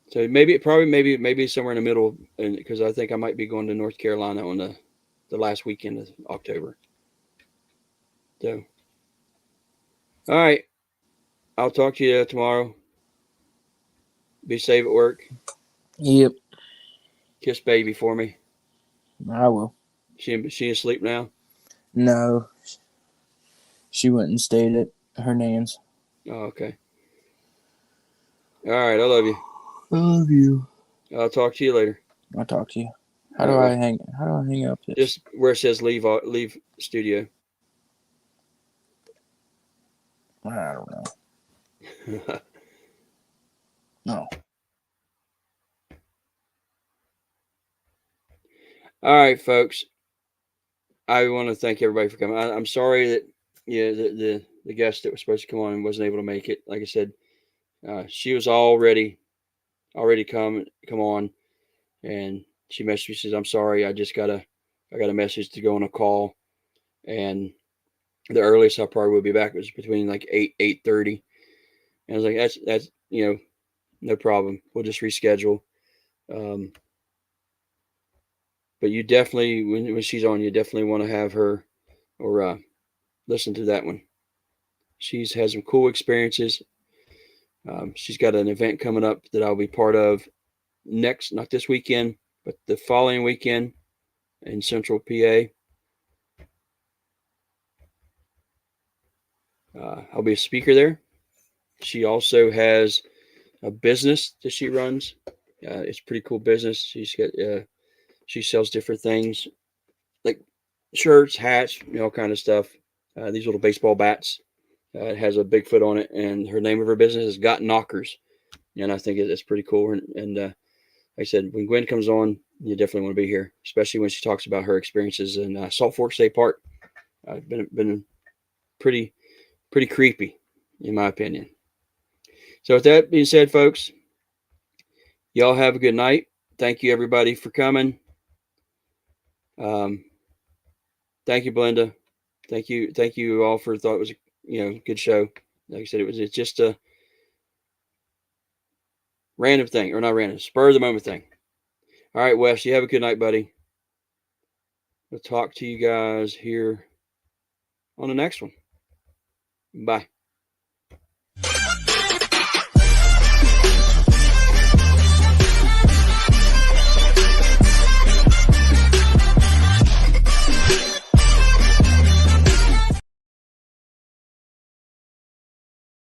So maybe somewhere in the middle, because I think I might be going to North Carolina on the last weekend of October. So, all right. I'll talk to you tomorrow. Be safe at work. Yep. Kiss baby for me. I will. She asleep now? No. She went and stayed at her nan's. Oh, okay. All right. I love you. I love you. I'll talk to you later. I'll talk to you. How do I hang up this? Just where it says leave studio. I don't know. No. All right, folks. I want to thank everybody for coming. I'm sorry that the guest that was supposed to come on wasn't able to make it. Like I said, she was already come on, and she messaged me, says, "I'm sorry, I got a message to go on a call, and the earliest I probably will be back was between like 8:30." And I was like, that's no problem. We'll just reschedule. But you definitely, when she's on, you definitely want to have her or listen to that one. She's had some cool experiences. She's got an event coming up that I'll be part of not this weekend, but the following weekend in Central PA. I'll be a speaker there. She also has a business that she runs. It's a pretty cool business. She sells different things like shirts, hats, all kind of stuff. These little baseball bats. It has a Bigfoot on it, and her name of her business is Got Knockers. And I think it's pretty cool. And like I said, when Gwen comes on, you definitely want to be here, especially when she talks about her experiences in Salt Fork State Park. Been pretty creepy, in my opinion. So with that being said, folks, y'all have a good night. Thank you, everybody, for coming. Thank you, Belinda. Thank you all for thought it was a good show. Like I said, it's just a random thing, or not random, spur of the moment thing. All right, Wes, you have a good night, buddy. We'll talk to you guys here on the next one. Bye.